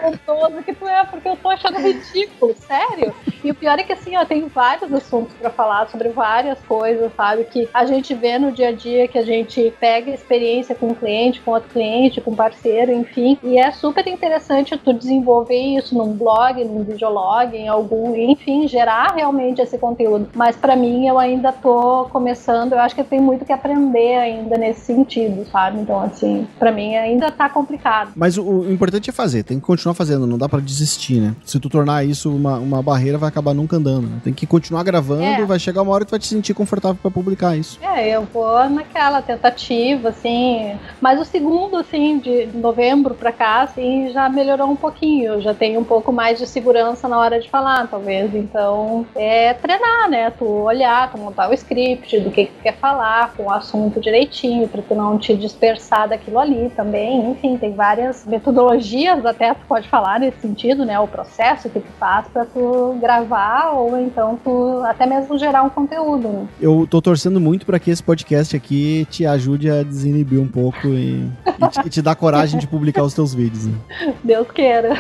Gostoso que tu é, porque eu tô achando ridículo, sério. E o pior é que assim, ó, tem vários assuntos pra falar sobre várias coisas, sabe? Que a gente vê no dia a dia, que a gente pega experiência com um cliente, com outro cliente, com parceiro, enfim. E é super interessante tu desenvolver isso num blog, num videolog, em algum, enfim, gerar realmente esse conteúdo. Mas pra mim, eu ainda tô começando, eu acho que tem muito que aprender ainda nesse sentido, sabe? Então, assim, pra mim ainda tá complicado. Mas o importante é fazer, tem que continuar fazendo, não dá pra desistir, né? Se tu tornar isso uma barreira, vai acabar nunca andando, né? Tem que continuar gravando, vai chegar uma hora que tu vai te sentir confortável pra publicar isso. Eu vou naquela tentativa, assim, mas o segundo, assim, de novembro pra cá, assim, já melhorou um pouquinho, eu já tenho um pouco mais de segurança na hora de falar, talvez, então, é treinar, né? Tu olhar, tu montar o script do que tu quer falar, com o assunto direitinho, pra tu não te dispersar daquilo ali também, enfim, tem várias metodologias até tu pode falar nesse sentido, né? O processo que tu faz pra tu gravar ou então tu até mesmo gerar um conteúdo, né? Eu tô torcendo muito pra que esse podcast aqui te ajude a desinibir um pouco e te dar coragem de publicar os teus vídeos, né? Deus queira.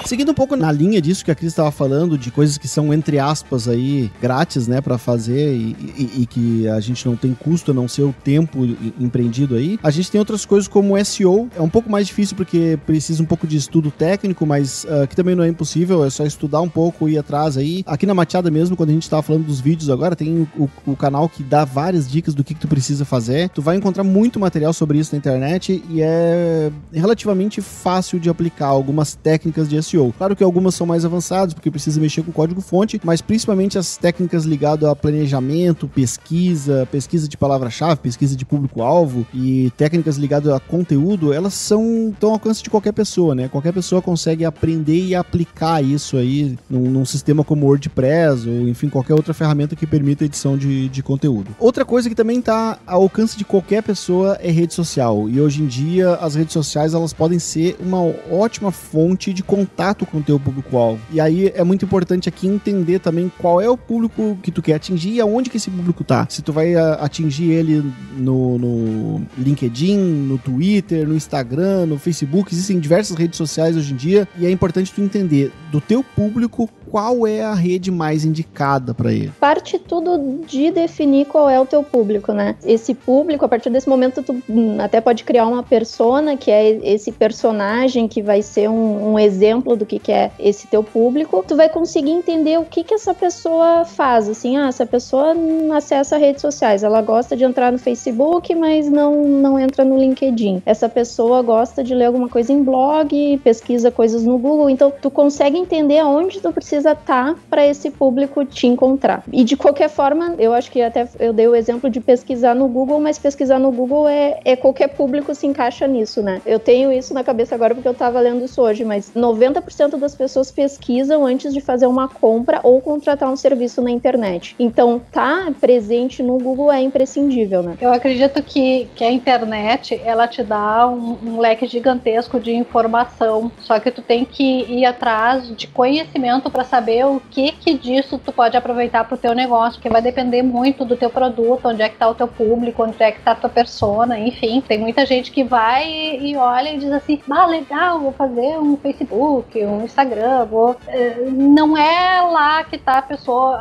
Seguindo um pouco na linha disso que a Cris estava falando, de coisas que são, entre aspas, aí, grátis, né, pra fazer e que a gente não tem custo, a não ser o tempo empreendido aí, a gente tem outras coisas como SEO. É um pouco mais difícil porque precisa um pouco de estudo técnico, mas que também não é impossível, é só estudar um pouco e ir atrás aí. Aqui na Mateada mesmo, quando a gente tava falando dos vídeos agora, tem o canal que dá várias dicas do que tu precisa fazer. Tu vai encontrar muito material sobre isso na internet e é relativamente fácil de aplicar algumas técnicas de SEO. Claro que algumas são mais avançadas, porque precisa mexer com código-fonte, mas principalmente as técnicas ligadas a planejamento, pesquisa de palavra-chave, pesquisa de público-alvo e técnicas ligadas a conteúdo, elas estão ao alcance de qualquer pessoa, né? Qualquer pessoa consegue aprender e aplicar isso aí num sistema como WordPress ou, enfim, qualquer outra ferramenta que permita edição de conteúdo. Outra coisa que também está ao alcance de qualquer pessoa é rede social. E hoje em dia, as redes sociais, elas podem ser uma ótima fonte de contato com o teu público-alvo. E aí é muito importante aqui entender também qual é o público que tu quer atingir e aonde que esse público tá. Se tu vai atingir ele no LinkedIn, no Twitter, no Instagram, no Facebook, existem diversas redes sociais hoje em dia e é importante tu entender do teu público qual é a rede mais indicada para ele. Parte tudo de definir qual é o teu público, né? Esse público, a partir desse momento, tu até pode criar uma persona, que é esse personagem que vai ser um exemplo do que é esse teu público. Tu vai conseguir entender o que essa pessoa faz, assim, essa pessoa acessa redes sociais, ela gosta de entrar no Facebook, mas não entra no LinkedIn. Essa pessoa gosta de ler alguma coisa em blog, pesquisa coisas no Google, então tu consegue entender aonde tu precisa estar para esse público te encontrar. E de qualquer forma, eu acho que até eu dei o exemplo de pesquisar no Google, mas pesquisar no Google é qualquer público se encaixa nisso, né? Eu tenho isso na cabeça agora porque eu tava lendo isso hoje, mas 90% das pessoas pesquisam antes de fazer uma compra ou contratar um serviço na internet. Então, tá presente no Google é imprescindível, né? Eu acredito que a internet, ela te dá um leque gigantesco de informação, só que tu tem que ir atrás de conhecimento para saber o que disso tu pode aproveitar pro teu negócio, porque vai depender muito do teu produto, onde é que tá o teu público, onde é que tá a tua persona, enfim. Tem muita gente que vai e olha e diz assim, legal, vou fazer um Facebook, um Instagram, não é lá que tá a pessoa,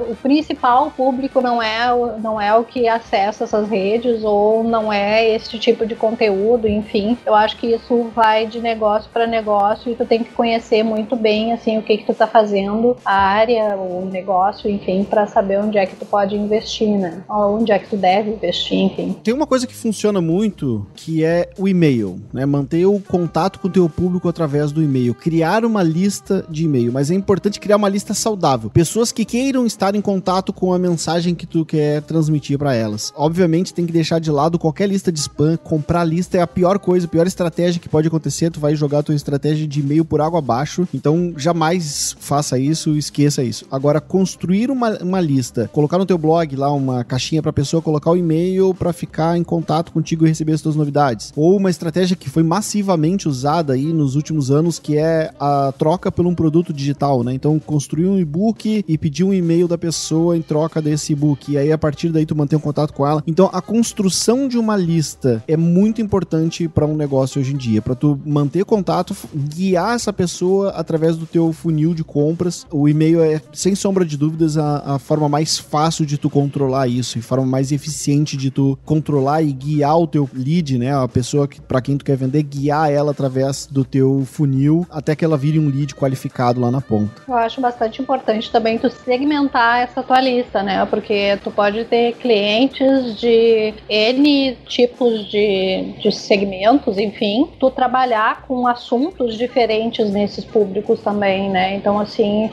o principal público não é o que acessa essas redes, ou não é esse tipo de conteúdo, enfim. Eu acho que isso vai de negócio para negócio e tu tem que conhecer muito bem, assim, o que tu tá fazendo, a área, o negócio, enfim, para saber onde é que tu pode investir, né? Ou onde é que tu deve investir, enfim. Tem uma coisa que funciona muito, que é o e-mail, né? Manter o contato com o teu público através do e-mail. criar uma lista de e-mail, mas é importante criar uma lista saudável. Pessoas que queiram estar em contato com a mensagem que tu quer transmitir para elas. Obviamente tem que deixar de lado qualquer lista de spam. Comprar lista é a pior coisa, a pior estratégia que pode acontecer. Tu vai jogar a tua estratégia de e-mail por água abaixo. Então jamais faça isso, esqueça isso. Agora, construir uma lista, colocar no teu blog lá uma caixinha pra pessoa colocar o e-mail pra ficar em contato contigo e receber as tuas novidades. Ou uma estratégia que foi massivamente usada aí nos últimos anos, que é a troca por um produto digital, né? Então, construir um e-book e pedir um e-mail da pessoa em troca desse e-book. E aí, a partir daí, tu mantém um contato com ela. Então, a construção de uma lista é muito importante para um negócio hoje em dia. Para tu manter contato, guiar essa pessoa através do teu funil de compras. O e-mail é, sem sombra de dúvidas, a forma mais fácil de tu controlar isso, e forma mais eficiente de tu controlar e guiar o teu lead, né? A pessoa para quem tu quer vender, guiar ela através do teu funil até que ela vire um lead qualificado lá na ponta. Eu acho bastante importante também tu segmentar essa tua lista, né? Porque tu pode ter clientes de N tipos de segmentos, enfim, tu trabalhar com assuntos diferentes nesses públicos também, né? Então, assim,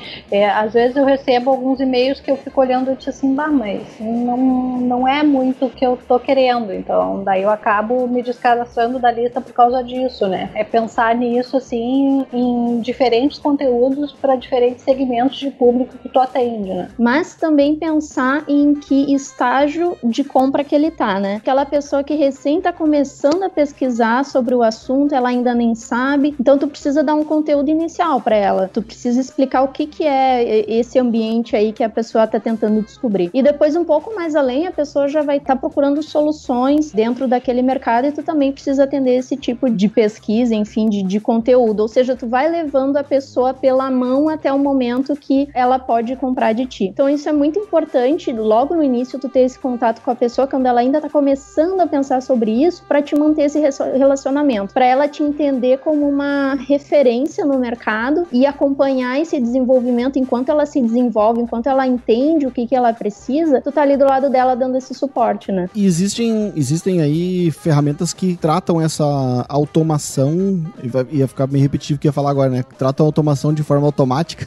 às vezes eu recebo alguns e-mails que eu fico olhando e digo assim, mas não é muito o que eu tô querendo, então daí eu acabo me descadastrando da lista por causa disso, né? É pensar nisso, assim, em diferentes conteúdos para diferentes segmentos de público que tu atende, né? Mas também pensar em que estágio de compra que ele tá, né? Aquela pessoa que recém tá começando a pesquisar sobre o assunto, ela ainda nem sabe, então tu precisa dar um conteúdo inicial para ela, tu precisa explicar o que é esse ambiente aí que a pessoa tá tentando descobrir. E depois, um pouco mais além, a pessoa já vai estar procurando soluções dentro daquele mercado, e tu também precisa atender esse tipo de pesquisa, enfim, de conteúdo. Ou seja, tu vai levando a pessoa pela mão até o momento que ela pode comprar de ti. Então isso é muito importante, logo no início, tu ter esse contato com a pessoa quando ela ainda tá começando a pensar sobre isso, para te manter esse relacionamento, para ela te entender como uma referência no mercado e acompanhar esse desenvolvimento enquanto ela se desenvolve, enquanto ela entende o que ela precisa, tu tá ali do lado dela dando esse suporte, né? E existem aí ferramentas que tratam essa automação, ia ficar meio repetitivo o que ia falar agora, né? Tratam a automação de forma automática.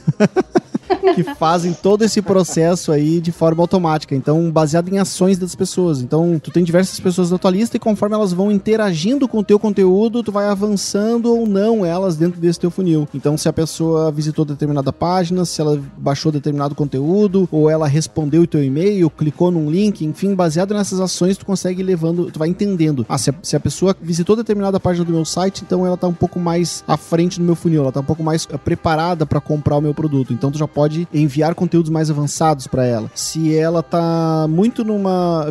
Que fazem todo esse processo aí de forma automática, então baseado em ações das pessoas. Então tu tem diversas pessoas na tua lista e conforme elas vão interagindo com o teu conteúdo, tu vai avançando ou não elas dentro desse teu funil. Então se a pessoa visitou determinada página, se ela baixou determinado conteúdo, ou ela respondeu o teu e-mail, clicou num link, enfim, baseado nessas ações tu consegue ir levando, tu vai entendendo. Se a pessoa visitou determinada página do meu site, então ela tá um pouco mais à frente do meu funil, ela tá um pouco mais preparada para comprar o meu produto, então tu já pode enviar conteúdos mais avançados para ela. Se ela tá muito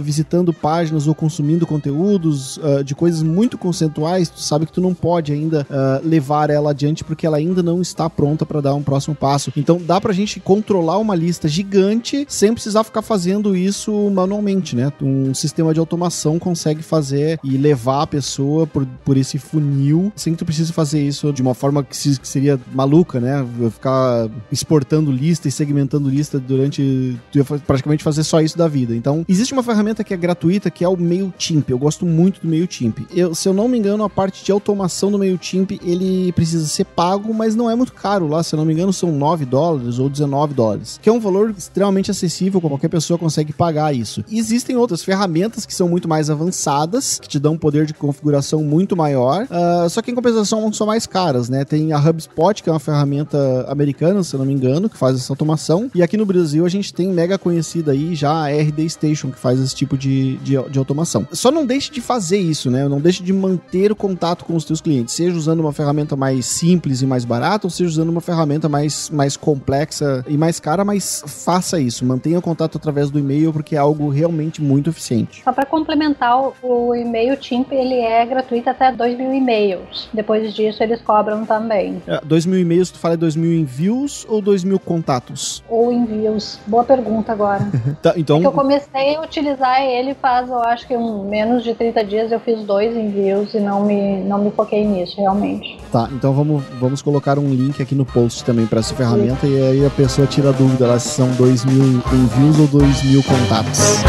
visitando páginas ou consumindo conteúdos de coisas muito conceituais, tu sabe que tu não pode ainda levar ela adiante porque ela ainda não está pronta para dar um próximo passo. Então dá pra gente controlar uma lista gigante sem precisar ficar fazendo isso manualmente, né? Um sistema de automação consegue fazer e levar a pessoa por esse funil sem que tu precise fazer isso de uma forma que seria maluca, né? Ficar exportando lista e segmentando lista durante... Tu ia praticamente fazer só isso da vida. Então, existe uma ferramenta que é gratuita, que é o MailChimp. Eu gosto muito do MailChimp. Se eu não me engano, a parte de automação do MailChimp, ele precisa ser pago, mas não é muito caro lá. Se eu não me engano, são $9 ou $19, que é um valor extremamente acessível, qualquer pessoa consegue pagar isso. E existem outras ferramentas que são muito mais avançadas, que te dão um poder de configuração muito maior, só que em compensação são mais caras, né? Tem a HubSpot, que é uma ferramenta americana, se eu não me engano, que faz essa automação, e aqui no Brasil a gente tem mega conhecida aí já a RD Station, que faz esse tipo de automação. Só não deixe de fazer isso, né? Não deixe de manter o contato com os teus clientes, seja usando uma ferramenta mais simples e mais barata, ou seja usando uma ferramenta mais complexa e mais cara, mas faça isso, mantenha o contato através do e-mail, porque é algo realmente muito eficiente. Só para complementar, o MailChimp, ele é gratuito até 2.000 e-mails. Depois disso, eles cobram também. 2.000 e-mails, tu fala 2.000 envios ou 2.000 contatos? Ou envios. Boa pergunta agora. Tá, então... eu comecei a utilizar ele faz, eu acho que menos de 30 dias eu fiz 2 envios e não me foquei nisso, realmente. Tá, então vamos colocar um link aqui no post também para essa ferramenta, e aí a pessoa tira a dúvida lá se são 2.000 envios ou 2.000 contatos.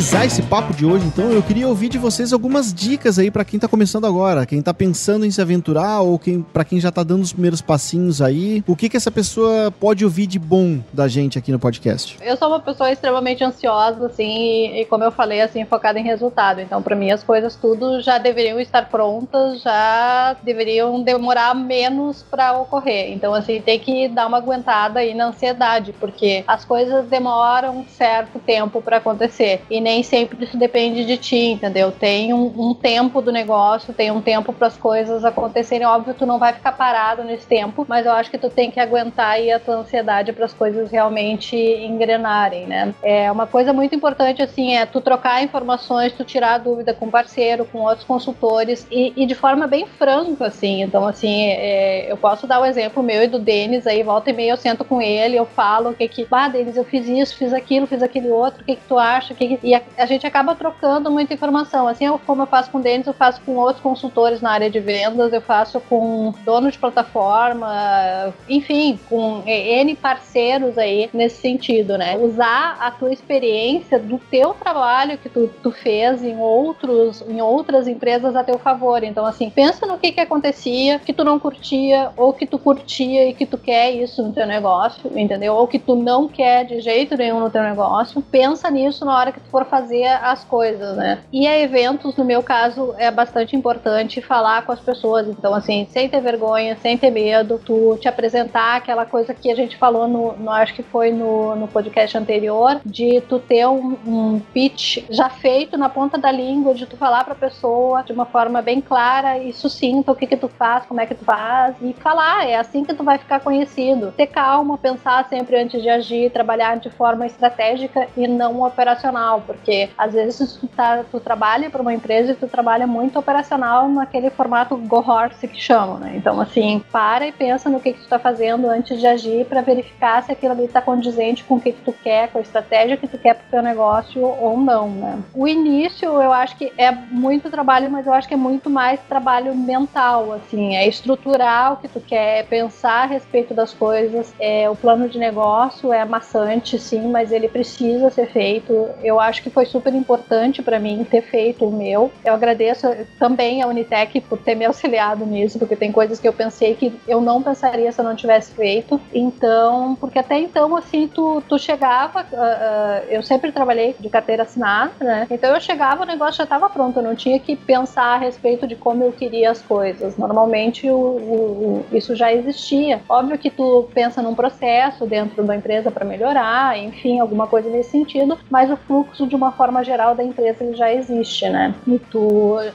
finalizar esse papo de hoje, então, eu queria ouvir de vocês algumas dicas aí pra quem tá começando agora, quem tá pensando em se aventurar ou pra quem já tá dando os primeiros passinhos aí. O que essa pessoa pode ouvir de bom da gente aqui no podcast? Eu sou uma pessoa extremamente ansiosa, assim, e como eu falei, assim, focada em resultado. Então, pra mim, as coisas tudo já deveriam estar prontas, já deveriam demorar menos pra ocorrer. Então, assim, tem que dar uma aguentada aí na ansiedade, porque as coisas demoram um certo tempo pra acontecer. E nem sempre isso depende de ti, entendeu? Tem um tempo do negócio, tem um tempo para as coisas acontecerem. Óbvio, tu não vai ficar parado nesse tempo, mas eu acho que tu tem que aguentar aí a tua ansiedade para as coisas realmente engrenarem, né? É uma coisa muito importante, assim, é tu trocar informações, tu tirar a dúvida com parceiro, com outros consultores e de forma bem franca, assim. Então, assim, eu posso dar o exemplo meu e do Denis, aí volta e meia eu sento com ele, eu falo Denis, eu fiz isso, fiz aquele outro, o que tu acha? E a gente acaba trocando muita informação. Assim, como eu faço com o Denis, eu faço com outros consultores na área de vendas, eu faço com dono de plataforma, enfim, com N parceiros aí nesse sentido, né? Usar a tua experiência do teu trabalho que tu fez em outras empresas a teu favor. Então, assim, pensa no que acontecia, que tu não curtia, ou que tu curtia e que tu quer isso no teu negócio, entendeu? Ou que tu não quer de jeito nenhum no teu negócio. Pensa nisso na hora que tu for fazer as coisas, né? E a eventos, no meu caso, é bastante importante falar com as pessoas. Então, assim, sem ter vergonha, sem ter medo, tu te apresentar aquela coisa que a gente falou acho que foi no podcast anterior, de tu ter um pitch já feito na ponta da língua, de tu falar pra pessoa de uma forma bem clara e sucinta o que tu faz, como é que tu faz, e falar, é assim que tu vai ficar conhecido. Ter calma, pensar sempre antes de agir, trabalhar de forma estratégica e não operacional, porque às vezes tu trabalha para uma empresa e tu trabalha muito operacional naquele formato go horse que chamam, né? Então, assim, para e pensa no que tu tá fazendo antes de agir para verificar se aquilo ali tá condizente com o que tu quer, com a estratégia que tu quer pro teu negócio ou não, né? O início, eu acho que é muito trabalho, mas eu acho que é muito mais trabalho mental, assim, é estruturar o que tu quer, pensar a respeito das coisas, o plano de negócio é maçante, sim, mas ele precisa ser feito. Eu acho que foi super importante para mim ter feito o meu. Eu agradeço também a Unitec por ter me auxiliado nisso, porque tem coisas que eu pensei que eu não pensaria se eu não tivesse feito. Então, porque até então, assim, tu chegava, eu sempre trabalhei de carteira assinada, né? Então eu chegava, o negócio já estava pronto, eu não tinha que pensar a respeito de como eu queria as coisas. Normalmente isso já existia. Óbvio que tu pensa num processo dentro da empresa para melhorar, enfim, alguma coisa nesse sentido, mas o fluxo de uma forma geral da empresa ele já existe, né? E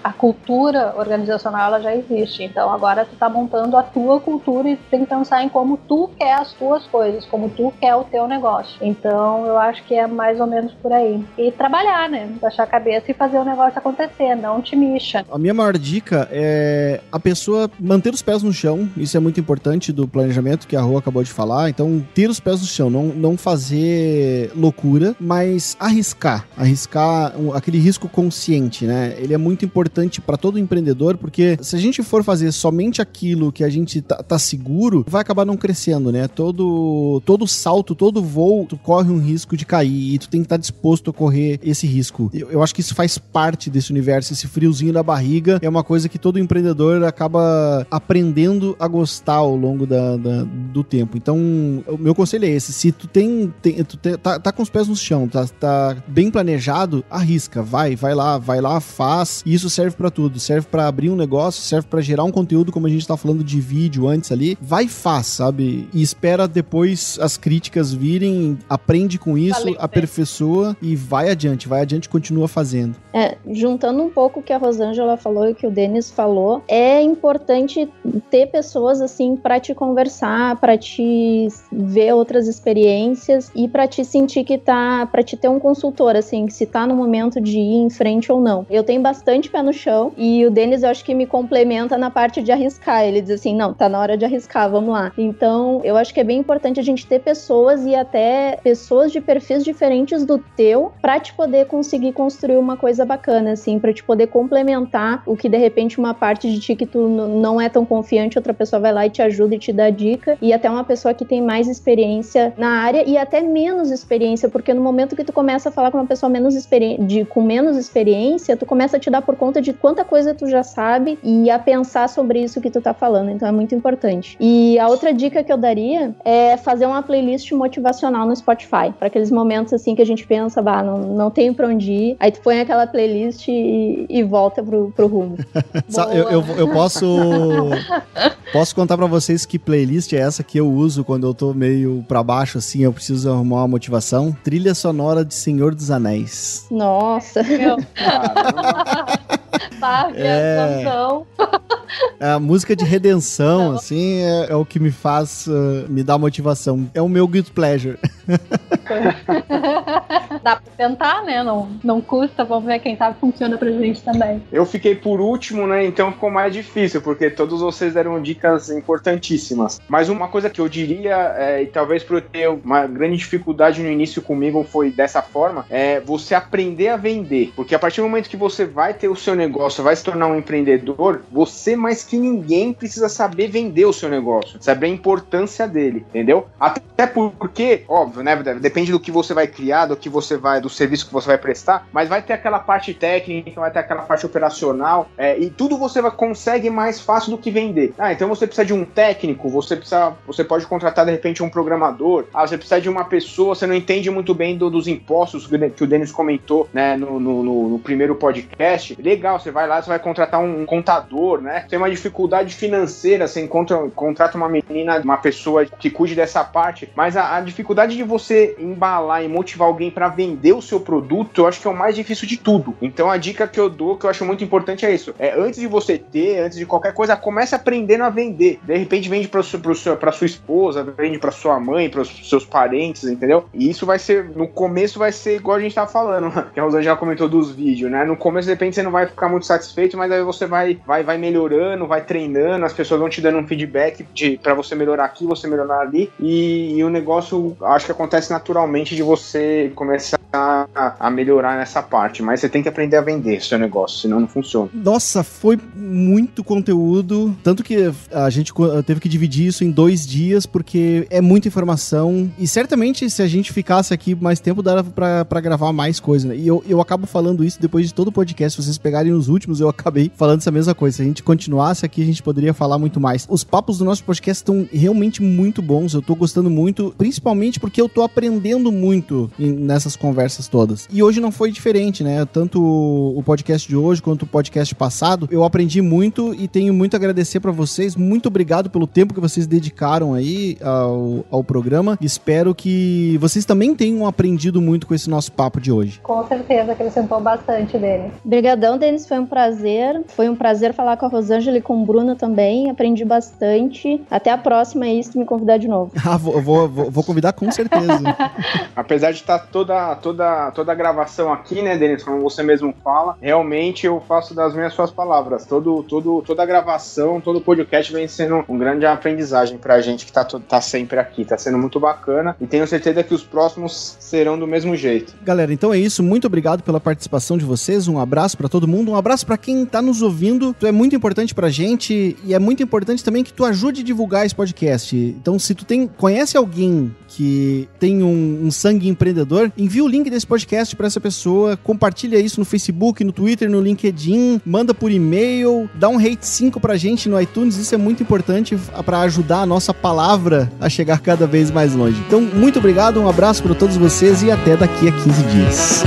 a cultura organizacional ela já existe. Então agora tu tá montando a tua cultura e tu tem que pensar em como tu quer as tuas coisas, como tu quer o teu negócio. Então eu acho que é mais ou menos por aí. E trabalhar, né? Baixar a cabeça e fazer o negócio acontecer, não te mixa. A minha maior dica é a pessoa manter os pés no chão. Isso é muito importante do planejamento que a Rô acabou de falar. Então, ter os pés no chão, não fazer loucura, mas arriscar aquele risco consciente, né? Ele é muito importante para todo empreendedor, porque se a gente for fazer somente aquilo que a gente tá seguro, vai acabar não crescendo, né? Todo salto, todo voo, tu corre um risco de cair e tu tem que estar disposto a correr esse risco. Eu acho que isso faz parte desse universo, esse friozinho na barriga é uma coisa que todo empreendedor acaba aprendendo a gostar ao longo do tempo. Então, o meu conselho é esse: se tu tá com os pés no chão, tá bem planejado, arrisca, vai lá, faz. E isso serve pra tudo, serve pra abrir um negócio, serve pra gerar um conteúdo, como a gente tá falando de vídeo antes ali, vai e faz, sabe? E espera depois as críticas virem, aprende com isso, aperfeiçoa e vai adiante, continua fazendo. Juntando um pouco o que a Rosângela falou e o que o Denis falou, é importante ter pessoas assim pra te conversar, pra te ver outras experiências e pra te sentir que pra te ter um consultor, assim, se tá no momento de ir em frente ou não. Eu tenho bastante pé no chão e o Denis eu acho que me complementa na parte de arriscar. Ele diz assim, não, tá na hora de arriscar, vamos lá. Então, eu acho que é bem importante a gente ter pessoas e até pessoas de perfis diferentes do teu pra te poder conseguir construir uma coisa bacana, assim, pra te poder complementar o que de repente uma parte de ti que tu não é tão confiante, outra pessoa vai lá e te ajuda e te dá dica, e até uma pessoa que tem mais experiência na área e até menos experiência, porque no momento que tu começa a falar com uma pessoa pessoa com menos experiência, tu começa a te dar por conta de quanta coisa tu já sabe e a pensar sobre isso que tu tá falando, então é muito importante. E a outra dica que eu daria é fazer uma playlist motivacional no Spotify, para aqueles momentos assim que a gente pensa, não tenho pra onde ir, aí tu põe aquela playlist e volta pro rumo. Eu posso contar pra vocês que playlist é essa que eu uso quando eu tô meio pra baixo, assim, eu preciso arrumar uma motivação. Trilha sonora de Senhor dos Anéis. Nossa! A música de redenção, assim, é o que me faz, me dá motivação. É o meu guilty pleasure. Dá pra tentar, né? Não custa, vamos ver quem sabe funciona pra gente também. Eu fiquei por último, né? Então ficou mais difícil, porque todos vocês deram dicas importantíssimas. Mas uma coisa que eu diria, e talvez por eu ter uma grande dificuldade no início comigo foi dessa forma, é você aprender a vender. Porque a partir do momento que você vai ter o seu negócio, vai se tornar um empreendedor, você mais que ninguém precisa saber vender o seu negócio, saber a importância dele, entendeu? Até porque, óbvio, né? Depende do que você vai criar, do serviço que você vai prestar, mas vai ter aquela parte técnica, vai ter aquela parte operacional, e tudo você consegue mais fácil do que vender. Então você precisa de um técnico, você pode contratar de repente um programador, você precisa de uma pessoa, você não entende muito bem dos impostos que o Denis comentou, né, no primeiro podcast. Legal, você vai lá, você vai contratar um contador, né? Tem uma dificuldade financeira, você contrata uma pessoa que cuide dessa parte, mas a dificuldade de você embalar e motivar alguém para vender o seu produto, eu acho que é o mais difícil de tudo. Então a dica que eu dou, que eu acho muito importante, é isso. Antes de qualquer coisa, comece aprendendo a vender. De repente vende pra sua esposa, vende pra sua mãe, pros seus parentes, entendeu? E isso no começo vai ser igual a gente tava falando, que a Rosângela comentou dos vídeos, né? No começo, de repente, você não vai ficar muito satisfeito, mas aí você vai melhorando, vai treinando, as pessoas vão te dando um feedback pra você melhorar aqui, você melhorar ali, e o negócio, acho que acontece naturalmente de você começar a melhorar nessa parte, mas você tem que aprender a vender seu negócio, senão não funciona. Nossa, foi muito conteúdo, tanto que a gente teve que dividir isso em 2 dias, porque é muita informação, e certamente se a gente ficasse aqui mais tempo, dava pra gravar mais coisa, né? E eu acabo falando isso depois de todo o podcast, se vocês pegarem os últimos, eu acabei falando essa mesma coisa. Se a gente continuasse aqui, a gente poderia falar muito mais. Os papos do nosso podcast estão realmente muito bons, eu tô gostando muito, principalmente porque eu tô aprendendo muito nessas conversas todas. E hoje não foi diferente, né? Tanto o podcast de hoje quanto o podcast passado, eu aprendi muito e tenho muito a agradecer pra vocês. Muito obrigado pelo tempo que vocês dedicaram aí ao programa. Espero que vocês também tenham aprendido muito com esse nosso papo de hoje. Com certeza, acrescentou bastante dele. Obrigadão, Denis, foi um prazer. Foi um prazer falar com a Rosângela e com o Bruno também. Aprendi bastante. Até a próxima aí, se tu me convidar de novo. Vou convidar com certeza. Apesar de estar toda a gravação aqui, né, Denis, como você mesmo fala, realmente eu faço das minhas suas palavras. Toda a gravação, todo o podcast vem sendo um grande aprendizagem pra gente que tá sempre aqui. Tá sendo muito bacana e tenho certeza que os próximos serão do mesmo jeito. Galera, então é isso. Muito obrigado pela participação de vocês. Um abraço pra todo mundo. Um abraço pra quem tá nos ouvindo. Tu é muito importante pra gente e é muito importante também que tu ajude a divulgar esse podcast. Então, se tu conhece alguém que tem um sangue empreendedor, envia o link desse podcast pra essa pessoa, compartilha isso no Facebook, no Twitter, no LinkedIn, manda por e-mail, dá um rate 5 pra gente no iTunes, isso é muito importante pra ajudar a nossa palavra a chegar cada vez mais longe. Então, muito obrigado, um abraço pra todos vocês e até daqui a 15 dias.